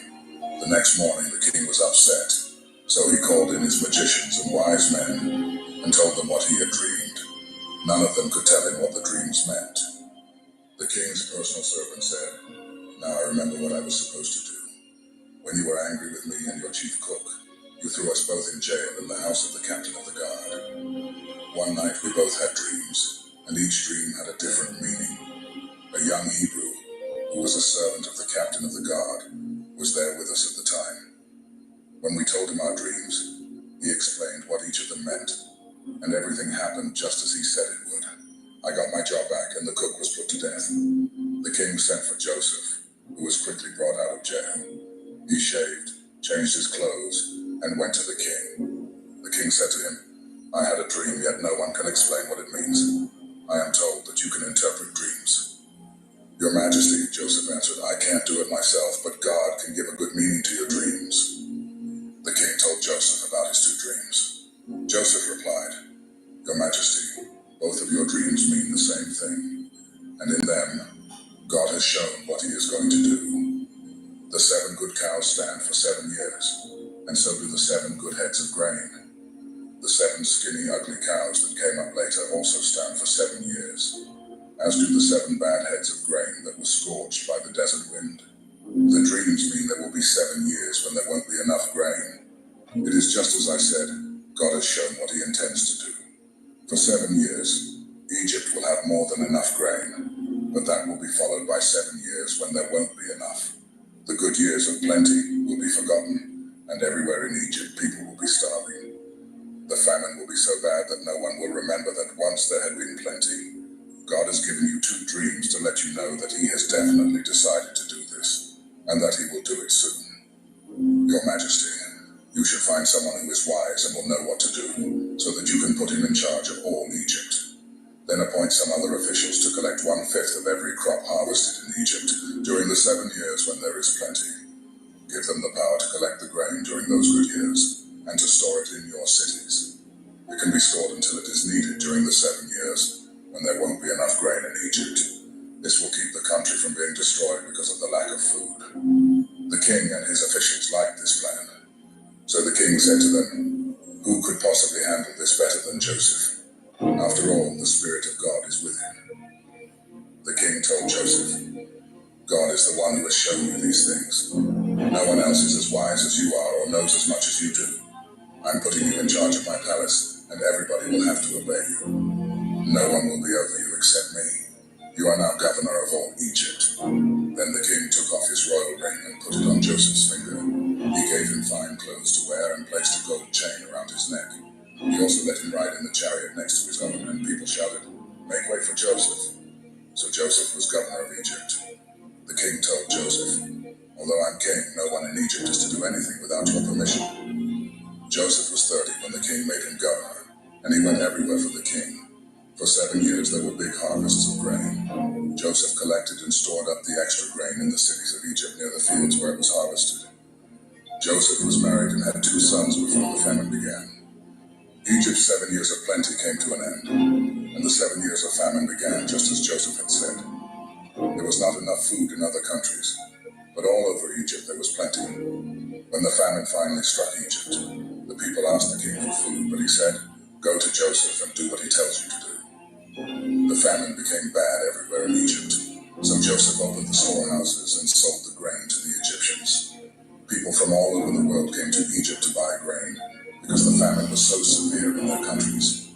The next morning the king was upset, so he called in his magicians and wise men and told them what he had dreamed. None of them could tell him what the dreams meant. The king's personal servant said, "Now I remember what I was supposed to do. When you were angry with me and your chief cook, you threw us both in jail in the house of the captain of the guard. One night we both had dreams, and each dream had a different meaning. A young Hebrew, who was a servant of the captain of the guard, was there with us at the time. When we told him our dreams, he explained what each of them meant, and everything happened just as he said it would. I got my job back and the cook was put to death. The king sent for Joseph, who was quickly brought out of jail. He shaved, changed his clothes, and went to the king. The king said to him, "I had a dream, yet no one can explain what it means. I am told that you can interpret dreams." "Your Majesty," Joseph answered, "I can't do it myself, but God can give a good meaning to your dreams." The king told Joseph about his 2 dreams. Joseph replied, "Your Majesty, both of your dreams mean the same thing, and in them, God has shown what he is going to do. The 7 good cows stand for 7 years, and so do the 7 good heads of grain. The 7 skinny, ugly cows that came up later also stand for 7 years, as do the 7 bad heads of grain that were scorched by the desert wind. The dreams mean there will be 7 years when there won't be enough grain. It is just as I said, God has shown what he intends to do. For 7 years, Egypt will have more than enough grain, but that will be followed by 7 years when there won't be enough. The good years of plenty will be forgotten, and everywhere in Egypt people will be starving. The famine will be so bad that no one will remember that once there had been plenty. God has given you 2 dreams to let you know that he has definitely decided to do this, and that he will do it soon. Your Majesty, you should find someone who is wise and will know what to do, so that you can put him in charge of all Egypt." Then appoint some other officials to collect 1/5 of every crop harvested in Egypt during the 7 years when there is plenty. Give them the power to collect the grain during those good years and to store it in your cities. It can be stored until it is needed during the 7 years when there won't be enough grain in Egypt. This will keep the country from being destroyed because of the lack of food. The king and his officials liked this plan. So the king said to them, "Who could possibly handle this better than Joseph? After all, the Spirit of God is with him." The king told Joseph, "God is the one who has shown you these things. No one else is as wise as you are or knows as much as you do. I'm putting you in charge of my palace, and everybody will have to obey you. No one will be over you except me. You are now governor of all Egypt." Then the king took off his royal ring and put it on Joseph's finger. He gave him fine clothes to wear and placed a gold chain around his neck. He also let him ride in the chariot next to his own, and people shouted, "Make way for Joseph." So Joseph was governor of Egypt. The king told Joseph, "Although I'm king, no one in Egypt is to do anything without your permission." Joseph was 30 when the king made him governor, and he went everywhere for the king. For 7 years there were big harvests of grain. Joseph collected and stored up the extra grain in the cities of Egypt near the fields where it was harvested. Joseph was married and had 2 sons before the famine began. Egypt's 7 years of plenty came to an end, and the 7 years of famine began just as Joseph had said. There was not enough food in other countries, but all over Egypt there was plenty. When the famine finally struck Egypt, the people asked the king for food, but he said, "Go to Joseph and do what he tells you to do." The famine became bad everywhere in Egypt, so Joseph opened the storehouses and sold the grain to the Egyptians. People from all over the world came to Egypt to buy grain because the famine was so severe in their countries.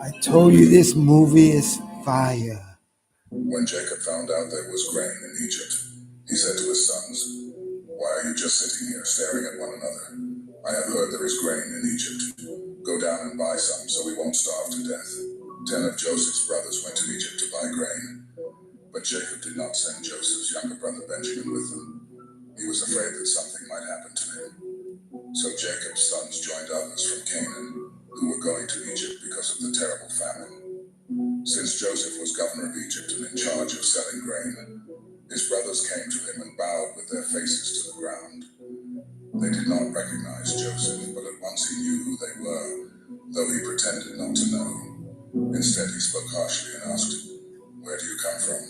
I told you this movie is fire. When Jacob found out there was grain in Egypt, he said to his sons, "Why are you just sitting here staring at one another? I have heard there is grain in Egypt. Go down and buy some so we won't starve to death." 10 of Joseph's brothers went to Egypt to buy grain, but Jacob did not send Joseph's younger brother Benjamin with them. He was afraid that something might happen to him. So Jacob's sons joined others from Canaan who were going to Egypt because of the terrible famine. Since Joseph was governor of Egypt and in charge of selling grain, his brothers came to him and bowed with their faces to the ground. They did not recognize Joseph, but at once he knew who they were, though he pretended not to know. Instead, he spoke harshly and asked, "Where do you come from?"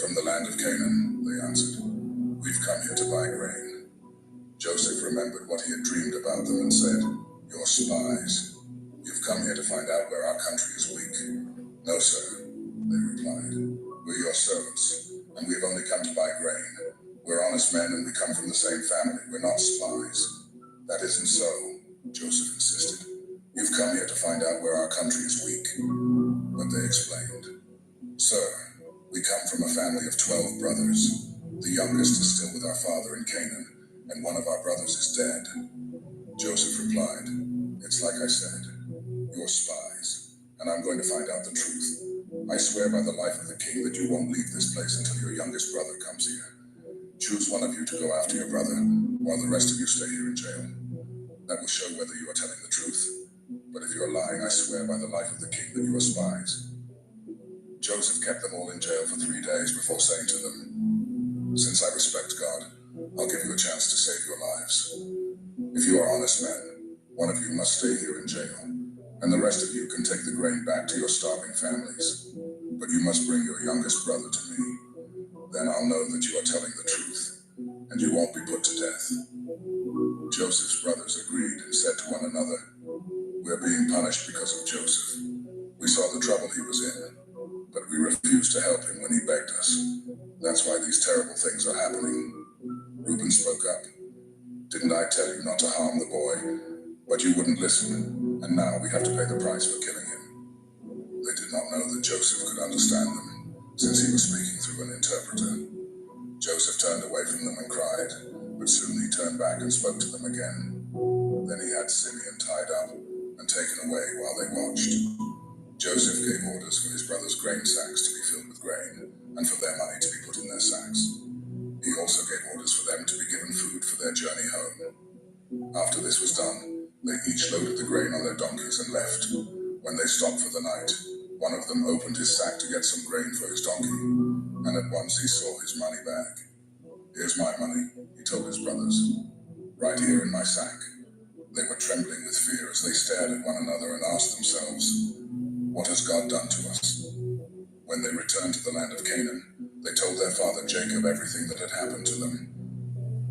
"From the land of Canaan," they answered. "We've come here to buy grain." Joseph remembered what he had dreamed about them and said, "You're spies. You've come here to find out where our country is weak." "No, sir," they replied. "We're your servants, and we've only come to buy grain. We're honest men and we come from the same family. We're not spies." "That isn't so," Joseph insisted. "You've come here to find out where our country is weak." But they explained, "Sir, we come from a family of 12 brothers. The youngest is still with our father in Canaan, and one of our brothers is dead." Joseph replied, "It's like I said. You're spies, and I'm going to find out the truth. I swear by the life of the king that you won't leave this place until your youngest brother comes here. Choose one of you to go after your brother, while the rest of you stay here in jail. That will show whether you are telling the truth. But if you are lying, I swear by the life of the king that you are spies." Joseph kept them all in jail for 3 days before saying to them, "Since I respect God, I'll give you a chance to save your lives. If you are honest men, one of you must stay here in jail, and the rest of you can take the grain back to your starving families. But you must bring your youngest brother to me. Then I'll know that you are telling the truth, and you won't be put to death." Joseph's brothers agreed and said to one another, "We're being punished because of Joseph. We saw the trouble he was in, but we refused to help him when he begged us. That's why these terrible things are happening." Reuben spoke up. "Didn't I tell you not to harm the boy? But you wouldn't listen, and now we have to pay the price for killing him." They did not know that Joseph could understand them, since he was speaking through an interpreter. Joseph turned away from them and cried, but soon he turned back and spoke to them again. Then he had Simeon tied up and taken away while they watched. Joseph gave orders for his brothers' grain sacks to be filled with grain, and for their money to be put in their sacks. He also gave orders for them to be given food for their journey home. After this was done, They each loaded the grain on their donkeys and left. When they stopped for the night, one of them opened his sack to get some grain for his donkey, and at once he saw his money bag. "Here's my money," he told his brothers, "right here in my sack." They were trembling with fear as they stared at one another and asked themselves, "What has God done to us?" When they returned to the land of Canaan, they told their father Jacob everything that had happened to them.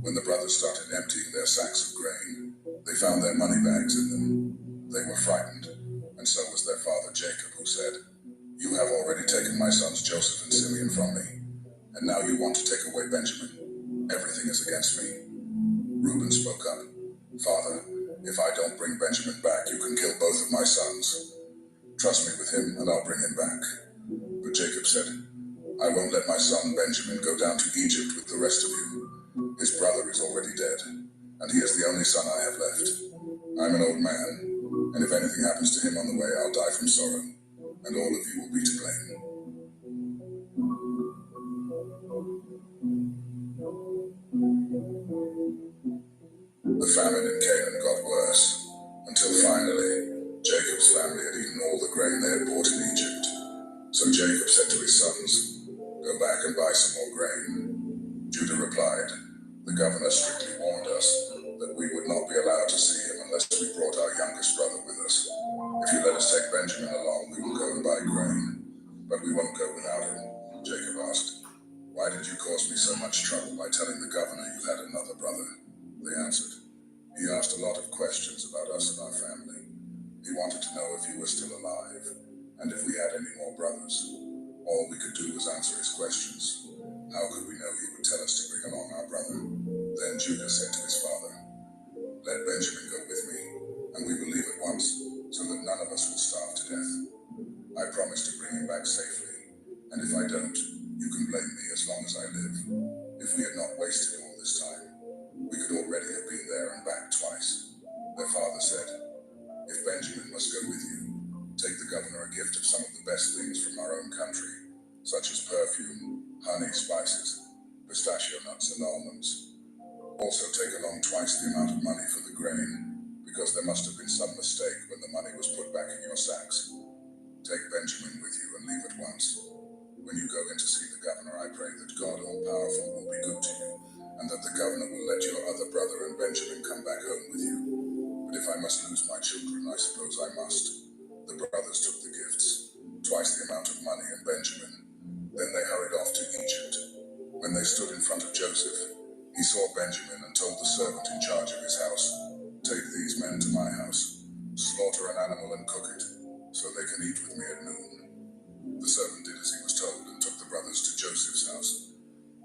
When the brothers started emptying their sacks of grain, they found their money bags in them. They were frightened, and so was their father Jacob, who said, "You have already taken my sons Joseph and Simeon from me, and now you want to take away Benjamin. Everything is against me." Reuben spoke up, "Father, if I don't bring Benjamin back, you can kill both of my sons. Trust me with him, and I'll bring him back." But Jacob said, "I won't let my son Benjamin go down to Egypt with the rest of you. His brother is already dead, and he is the only son I have left. I'm an old man, and if anything happens to him on the way, I'll die from sorrow, and all of you will be to blame." The famine in Canaan got worse, until finally, Jacob's family had eaten all the grain they had bought in Egypt. So Jacob said to his sons, "Go back and buy some more grain." Judah replied, "The governor strictly warned us that we would not be allowed to see him unless we brought our youngest brother with us. If you let us take Benjamin along, we will go and buy grain. But we won't go without him." Jacob asked, "Why did you cause me so much trouble by telling the governor you had another brother?" They answered, "He asked a lot of questions about us and our family. He wanted to know if you were still alive, and if we had any more brothers. All we could do was answer his questions. How could we know he would tell us to bring along our brother?" Then Judah said to his father, "Let Benjamin go with me, and we will leave at once, so that none of us will starve to death. I promise to bring him back safely, and if I don't, you can blame me as long as I live. If we had not wasted all this time, we could already have been there and back twice." Their father said, "If Benjamin must go with you, take the governor a gift of some of the best things from our own country, such as perfume, honey, spices, pistachio nuts, and almonds. Also take along twice the amount of money for the grain, because there must have been some mistake when the money was put back in your sacks. Take Benjamin with you and leave at once. When you go in to see the governor, I pray that God All-Powerful will be good to you, and that the governor will let your other brother and Benjamin come back home with you. But if I must lose my children, I suppose I must." The brothers took the gifts, twice the amount of money, and Benjamin. Then they hurried off to Egypt. When they stood in front of Joseph, he saw Benjamin and told the servant in charge of his house, "Take these men to my house, slaughter an animal and cook it, so they can eat with me at noon." The servant did as he was told and took the brothers to Joseph's house.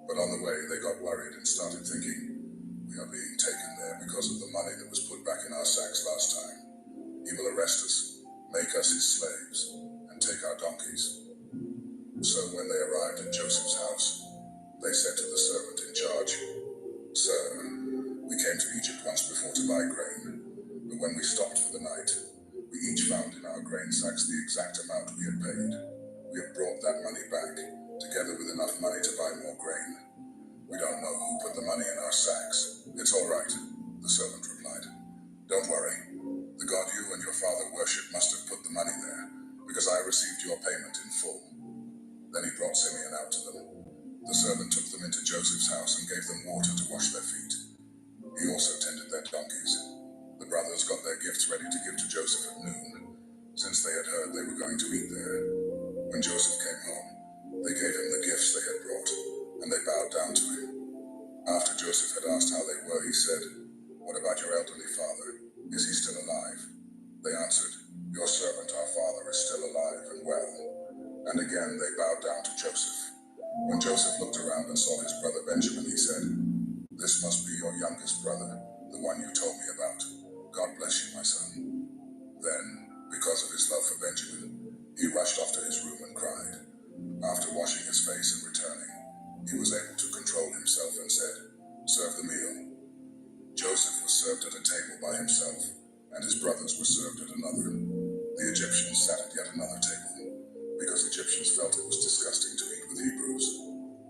But on the way they got worried and started thinking, "We are being taken there because of the money that was put back in our sacks last time. He will arrest us, make us his slaves, and take our donkeys." So when they arrived at Joseph's house, they said to the servant in charge, "Sir, we came to Egypt once before to buy grain, but when we stopped for the night, we each found in our grain sacks the exact amount we had paid. We have brought that money back, together with enough money to buy more grain. We don't know who put the money in our sacks." "It's all right," the servant replied. "Don't worry. The God you and your father worship must have put the money there, because I received your payment in full." Then he brought Simeon out to them. The servant took them into Joseph's house and gave them water to wash their feet. He also tended their donkeys. The brothers got their gifts ready to give to Joseph at noon, since they had heard they were going to eat there. When Joseph came home, they gave him the gifts they had brought, and they bowed down to him. After Joseph had asked how they were, he said, "What about your elderly father? Is he still alive?" They answered, "Your servant, our father, is still alive and well." And again they bowed down to Joseph. When Joseph looked around and saw his brother Benjamin, he said, "This must be your youngest brother, the one you told me about. God bless you, my son." Then, because of his love for Benjamin, he rushed off to his room and cried. After washing his face and returning, he was able to control himself and said, "Serve the meal." Joseph was served at a table by himself, and his brothers were served at another. The Egyptians sat at yet another table, because Egyptians felt it was disgusting to eat with Hebrews.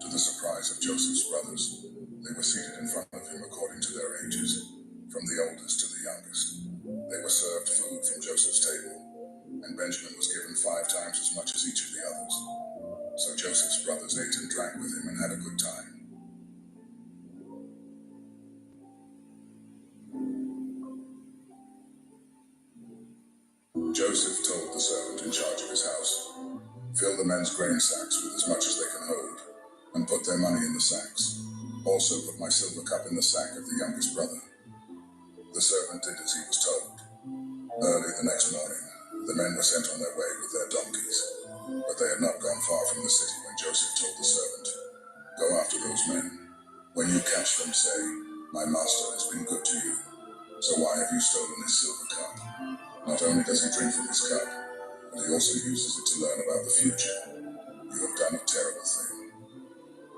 To the surprise of Joseph's brothers, they were seated in front of him according to their ages, from the oldest to the youngest. They Joseph told the servant in charge of his house, "Fill the men's grain sacks with as much as they can hold, and put their money in the sacks. Also put my silver cup in the sack of the youngest brother." The servant did as he was told. Early the next morning, the men were sent on their way with their donkeys, but they had not gone far from the city when Joseph told the servant, "Go after those men. When you catch them, say, 'My master has been good to you, so why have you stolen his silver cup?' Not only does he drink from his cup, but he also uses it to learn about the future. You have done a terrible thing."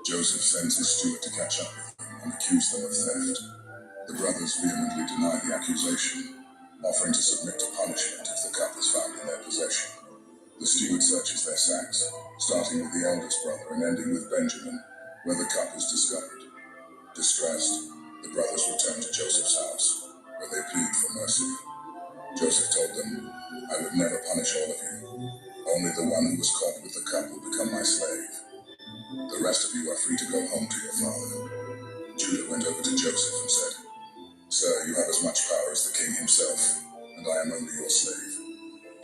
Joseph sends his steward to catch up with them and accuse them of theft. The brothers vehemently deny the accusation, offering to submit to punishment if the cup is found in their possession. The steward searches their sacks, starting with the eldest brother and ending with Benjamin, where the cup is discovered. Distressed, the brothers return to Joseph's house, where they plead for mercy. Joseph told them, "I would never punish all of you. Only the one who was caught with the cup will become my slave. The rest of you are free to go home to your father." Judah went over to Joseph and said, "Sir, you have as much power as the king himself, and I am only your slave.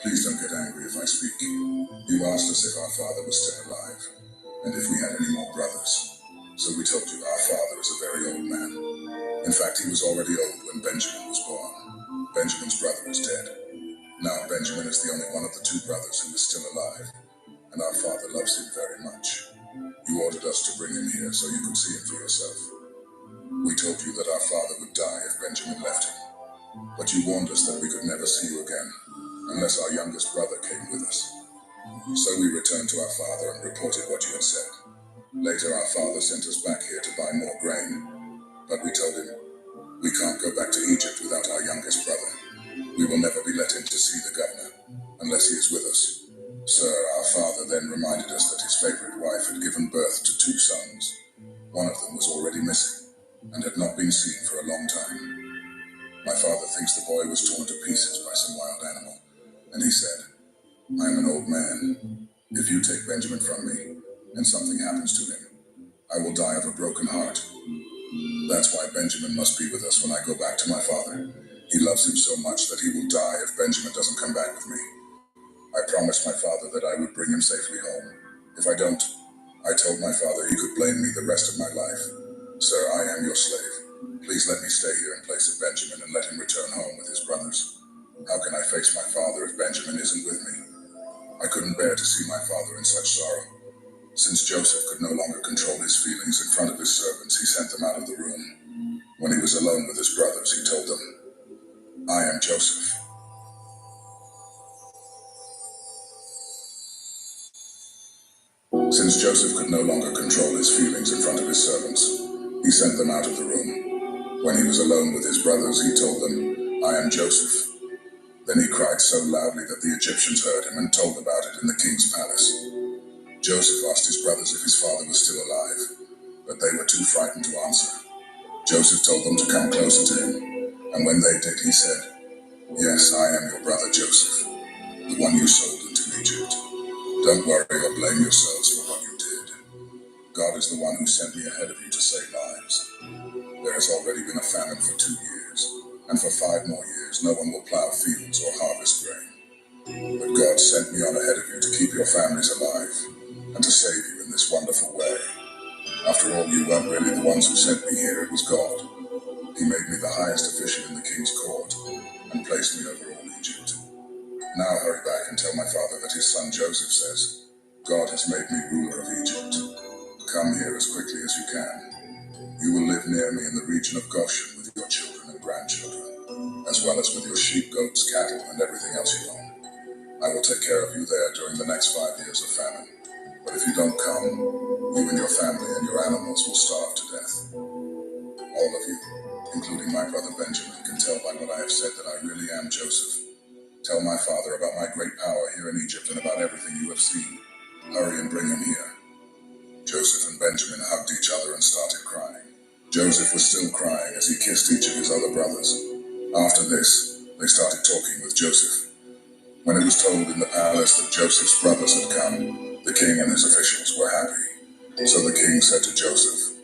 Please don't get angry if I speak. You asked us if our father was still alive, and if we had any more brothers. So we told you our father is a very old man. In fact, he was already old when Benjamin was born. Benjamin's brother is dead. Now Benjamin is the only one of the two brothers who is still alive, and our father loves him very much. You ordered us to bring him here so you could see him for yourself. We told you that our father would die if Benjamin left him, but you warned us that we could never see you again, unless our youngest brother came with us. So we returned to our father and reported what you had said. Later our father sent us back here to buy more grain, but we told him, 'We can't go back to Egypt without our youngest brother. We will never be let in to see the governor, unless he is with us.' Sir, our father then reminded us that his favorite wife had given birth to 2 sons. One of them was already missing, and had not been seen for a long time. My father thinks the boy was torn to pieces by some wild animal, and he said, 'I am an old man. If you take Benjamin from me, and something happens to him, I will die of a broken heart.' That's why Benjamin must be with us when I go back to my father. He loves him so much that he will die if Benjamin doesn't come back with me. I promised my father that I would bring him safely home. If I don't, I told my father he could blame me the rest of my life. Sir, I am your slave. Please let me stay here in place of Benjamin and let him return home with his brothers. How can I face my father if Benjamin isn't with me?' I couldn't bear to see my father in such sorrow. Since Joseph could no longer control his feelings in front of his servants, he sent them out of the room. When he was alone with his brothers, he told them, 'I am Joseph.'" Since Joseph could no longer control his feelings in front of his servants, he sent them out of the room. When he was alone with his brothers, he told them, "I am Joseph." Then he cried so loudly that the Egyptians heard him and told about it in the king's palace. Joseph asked his brothers if his father was still alive, but they were too frightened to answer. Joseph told them to come closer to him, and when they did, he said, "Yes, I am your brother Joseph, the one you sold into Egypt. Don't worry or blame yourselves for what you did. God is the one who sent me ahead of you to save lives. There has already been a famine for 2 years, and for 5 more years no one will plow fields or harvest grain. But God sent me on ahead of you to keep your families alive, and to save you in this wonderful way. After all, you weren't really the ones who sent me here, it was God. He made me the highest official in the king's court, and placed me over all Egypt. Now hurry back and tell my father that his son Joseph says, 'God has made me ruler of Egypt. Come here as quickly as you can. You will live near me in the region of Goshen with your children and grandchildren, as well as with your sheep, goats, cattle, and everything else you own. I will take care of you there during the next 5 years of famine. But if you don't come, you and your family and your animals will starve to death. All of you, including my brother Benjamin, can tell by what I have said that I really am Joseph. Tell my father about my great power here in Egypt and about everything you have seen. Hurry and bring him here." Joseph and Benjamin hugged each other and started crying. Joseph was still crying as he kissed each of his other brothers. After this, they started talking with Joseph. When it was told in the palace that Joseph's brothers had come, the king and his officials were happy. So the king said to Joseph,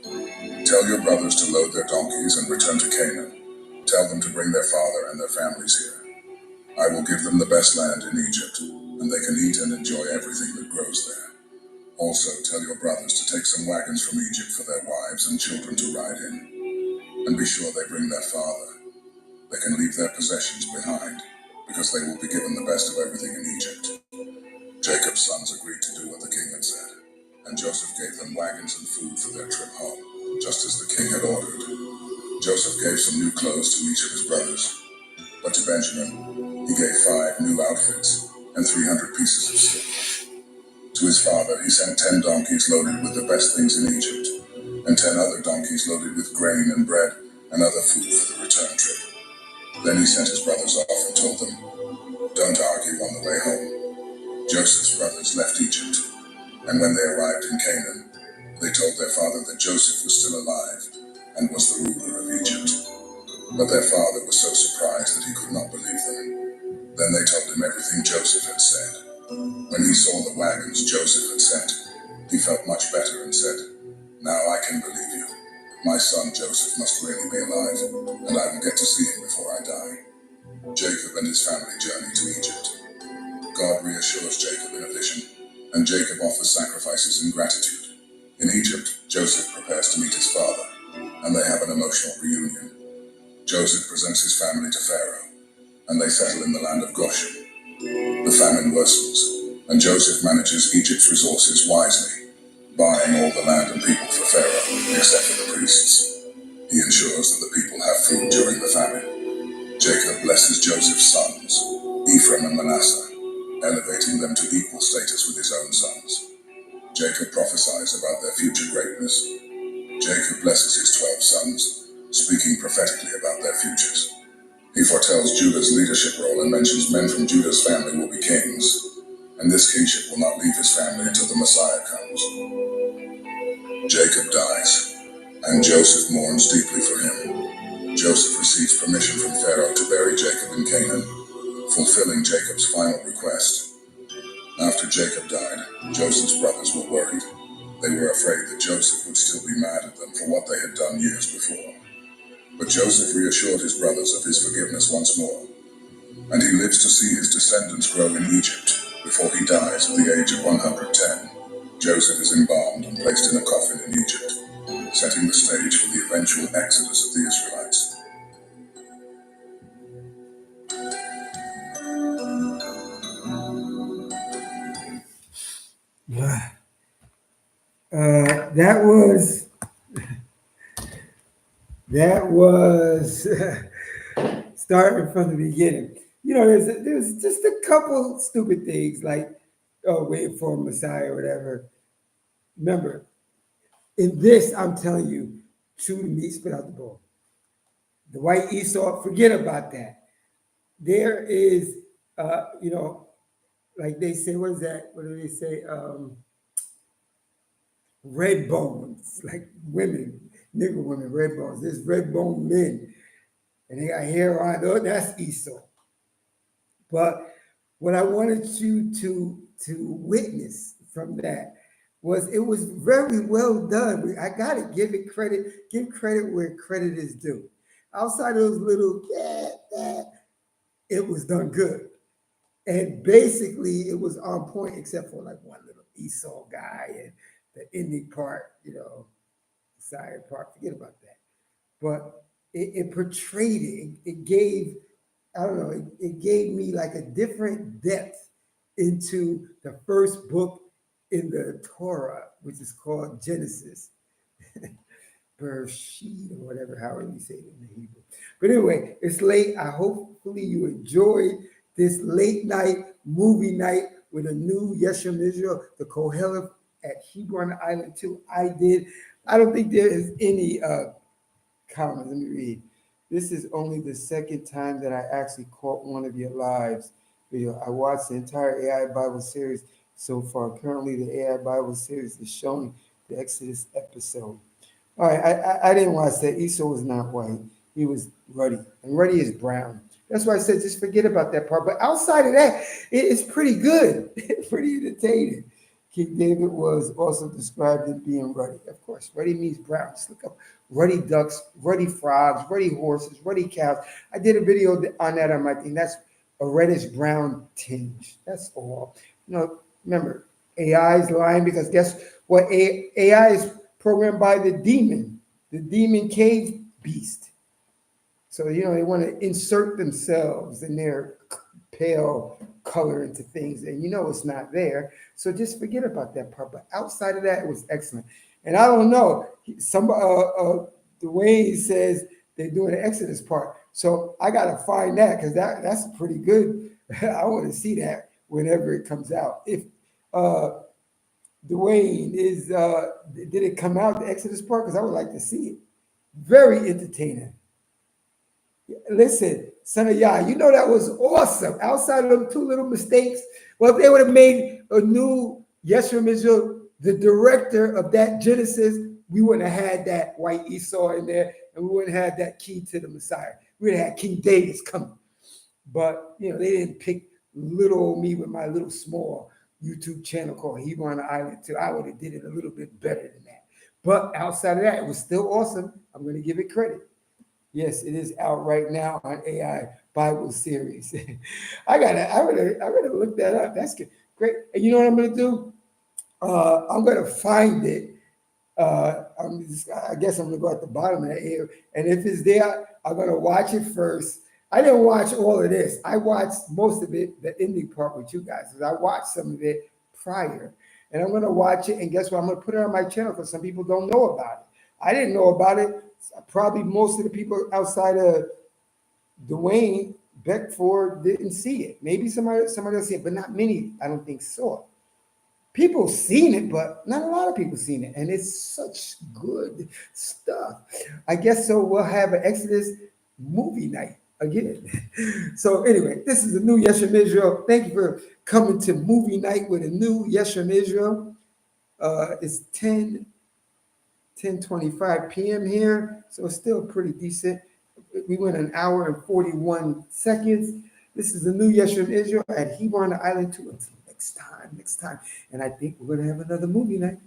"Tell your brothers to load their donkeys and return to Canaan. Tell them to bring their father and their families here." I will give them the best land in Egypt, and they can eat and enjoy everything that grows there. Also tell your brothers to take some wagons from Egypt for their wives and children to ride in, and be sure they bring their father. They can leave their possessions behind, because they will be given the best of everything in Egypt. Jacob's sons agreed to do what the king had said, and Joseph gave them wagons and food for their trip home, just as the king had ordered. Joseph gave some new clothes to each of his brothers, but to Benjamin he gave 5 new outfits and 300 pieces of silver. To his father he sent 10 donkeys loaded with the best things in Egypt, and 10 other donkeys loaded with grain and bread and other food for the return trip. Then he sent his brothers off and told them, "Don't argue on the way home." Joseph's brothers left Egypt, and when they arrived in Canaan, they told their father that Joseph was still alive and was the ruler of Egypt. But their father was so surprised that he could not believe them. Then they told him everything Joseph had said. When he saw the wagons Joseph had sent, he felt much better and said, "Now I can believe you. My son Joseph must really be alive, and I will get to see him before I die." Jacob and his family journey to Egypt. God reassures Jacob in a vision, and Jacob offers sacrifices in gratitude. In Egypt, Joseph prepares to meet his father, and they have an emotional reunion. Joseph presents his family to Pharaoh, and they settle in the land of Goshen. The famine worsens, and Joseph manages Egypt's resources wisely, buying all the land and people for Pharaoh, except for the priests. He ensures that the people have food during the famine. Jacob blesses Joseph's sons, Ephraim and Manasseh, elevating them to equal status with his own sons. Jacob prophesies about their future greatness. Jacob blesses his 12 sons, speaking prophetically about their futures. He foretells Judah's leadership role and mentions men from Judah's family will be kings, and this kingship will not leave his family until the Messiah comes. Jacob dies, and Joseph mourns deeply for him. Joseph receives permission from Pharaoh to bury Jacob in Canaan, fulfilling Jacob's final request. After Jacob died, Joseph's brothers were worried. They were afraid that Joseph would still be mad at them for what they had done years before. But Joseph reassured his brothers of his forgiveness once more, and he lives to see his descendants grow in Egypt before he dies at the age of 110. Joseph is embalmed and placed in a coffin in Egypt, setting the stage for the eventual exodus of the Israelites. That was starting from the beginning. There's just a couple stupid things like, oh, wait for Messiah or whatever. Remember, in this, I'm telling you, chew the meat, spit out the bone. The white Esau, forget about that. There is, like they say, what is that? What do they say? Red bones, like women, nigger women, red bones. There's red bone men, and they got hair on. Oh, that's Esau. But what I wanted you to witness from that was it was very well done. I gotta give credit where credit is due. Outside of those little it was done good. And basically it was on point except for like one little Esau guy and the ending part, side part, forget about that. But it portrayed it. It gave, I don't know, it gave me like a different depth into the first book in the Torah, which is called Genesis, Bereshit, or whatever, however you say it in the Hebrew. But anyway, it's late. I hopefully you enjoyed this late night movie night with a new Yeshua Israel, the Koheleth at Hebron Island 2. I did. I don't think there is any comments. Let me read. This is only the second time that I actually caught one of your lives video. I watched the entire AI Bible series so far. Currently, the AI Bible series is showing the Exodus episode. All right, I didn't watch that. Esau was not white. He was ruddy, and ruddy is brown. That's why I said just forget about that part. But outside of that, it is pretty good, pretty entertaining. King David was also described as being ruddy. Of course, ruddy means brown. Just look up ruddy ducks, ruddy frogs, ruddy horses, ruddy cows. I did a video on that on my thing. That's a reddish brown tinge. That's all. Remember, AI is lying because guess what? AI is programmed by the demon cave beast. So, they want to insert themselves in their pale color into things, and it's not there. So just forget about that part. But outside of that, it was excellent. And I don't know, Dwayne says they're doing the Exodus part. So I got to find that because that's pretty good. I want to see that whenever it comes out. If uh, Dwayne did it come out the Exodus part? Because I would like to see it. Very entertaining. Listen, son of Yah, that was awesome. Outside of them two little mistakes, well, if they would have made a new Yeshua Israel, the director of that Genesis, we wouldn't have had that white Esau in there, and we wouldn't have had that key to the Messiah. We would have had King David's coming. But they didn't pick little old me with my little small YouTube channel called Hebrew on the Island too. I would have did it a little bit better than that. But outside of that, it was still awesome. I'm going to give it credit. Yes, it is out right now on AI Bible series. I'm gonna look that up. That's good. Great. And you know what I'm gonna do? I'm gonna find it. I guess I'm gonna go at the bottom of that here, and if it's there, I'm gonna watch it first. I didn't watch all of this. I watched most of it, the ending part with you guys, because I watched some of it prior, and I'm gonna watch it. And guess what? I'm gonna put it on my channel because some people don't know about it. I didn't know about it. Probably most of the people outside of Dwayne Beckford didn't see it. Maybe somebody else see it, but not many. I don't think saw it. People seen it, but not a lot of people seen it, and it's such good stuff. I guess so. We'll have an Exodus movie night again. So anyway, this is the new Yeshua Israel. Thank you for coming to movie night with a new Yeshua Israel. It's 10:25 p.m. here, so it's still pretty decent. We went an hour and 41 seconds. This is the new Yeshua Israel at Hebrew on the Island too. Until next time. And I think we're going to have another movie night.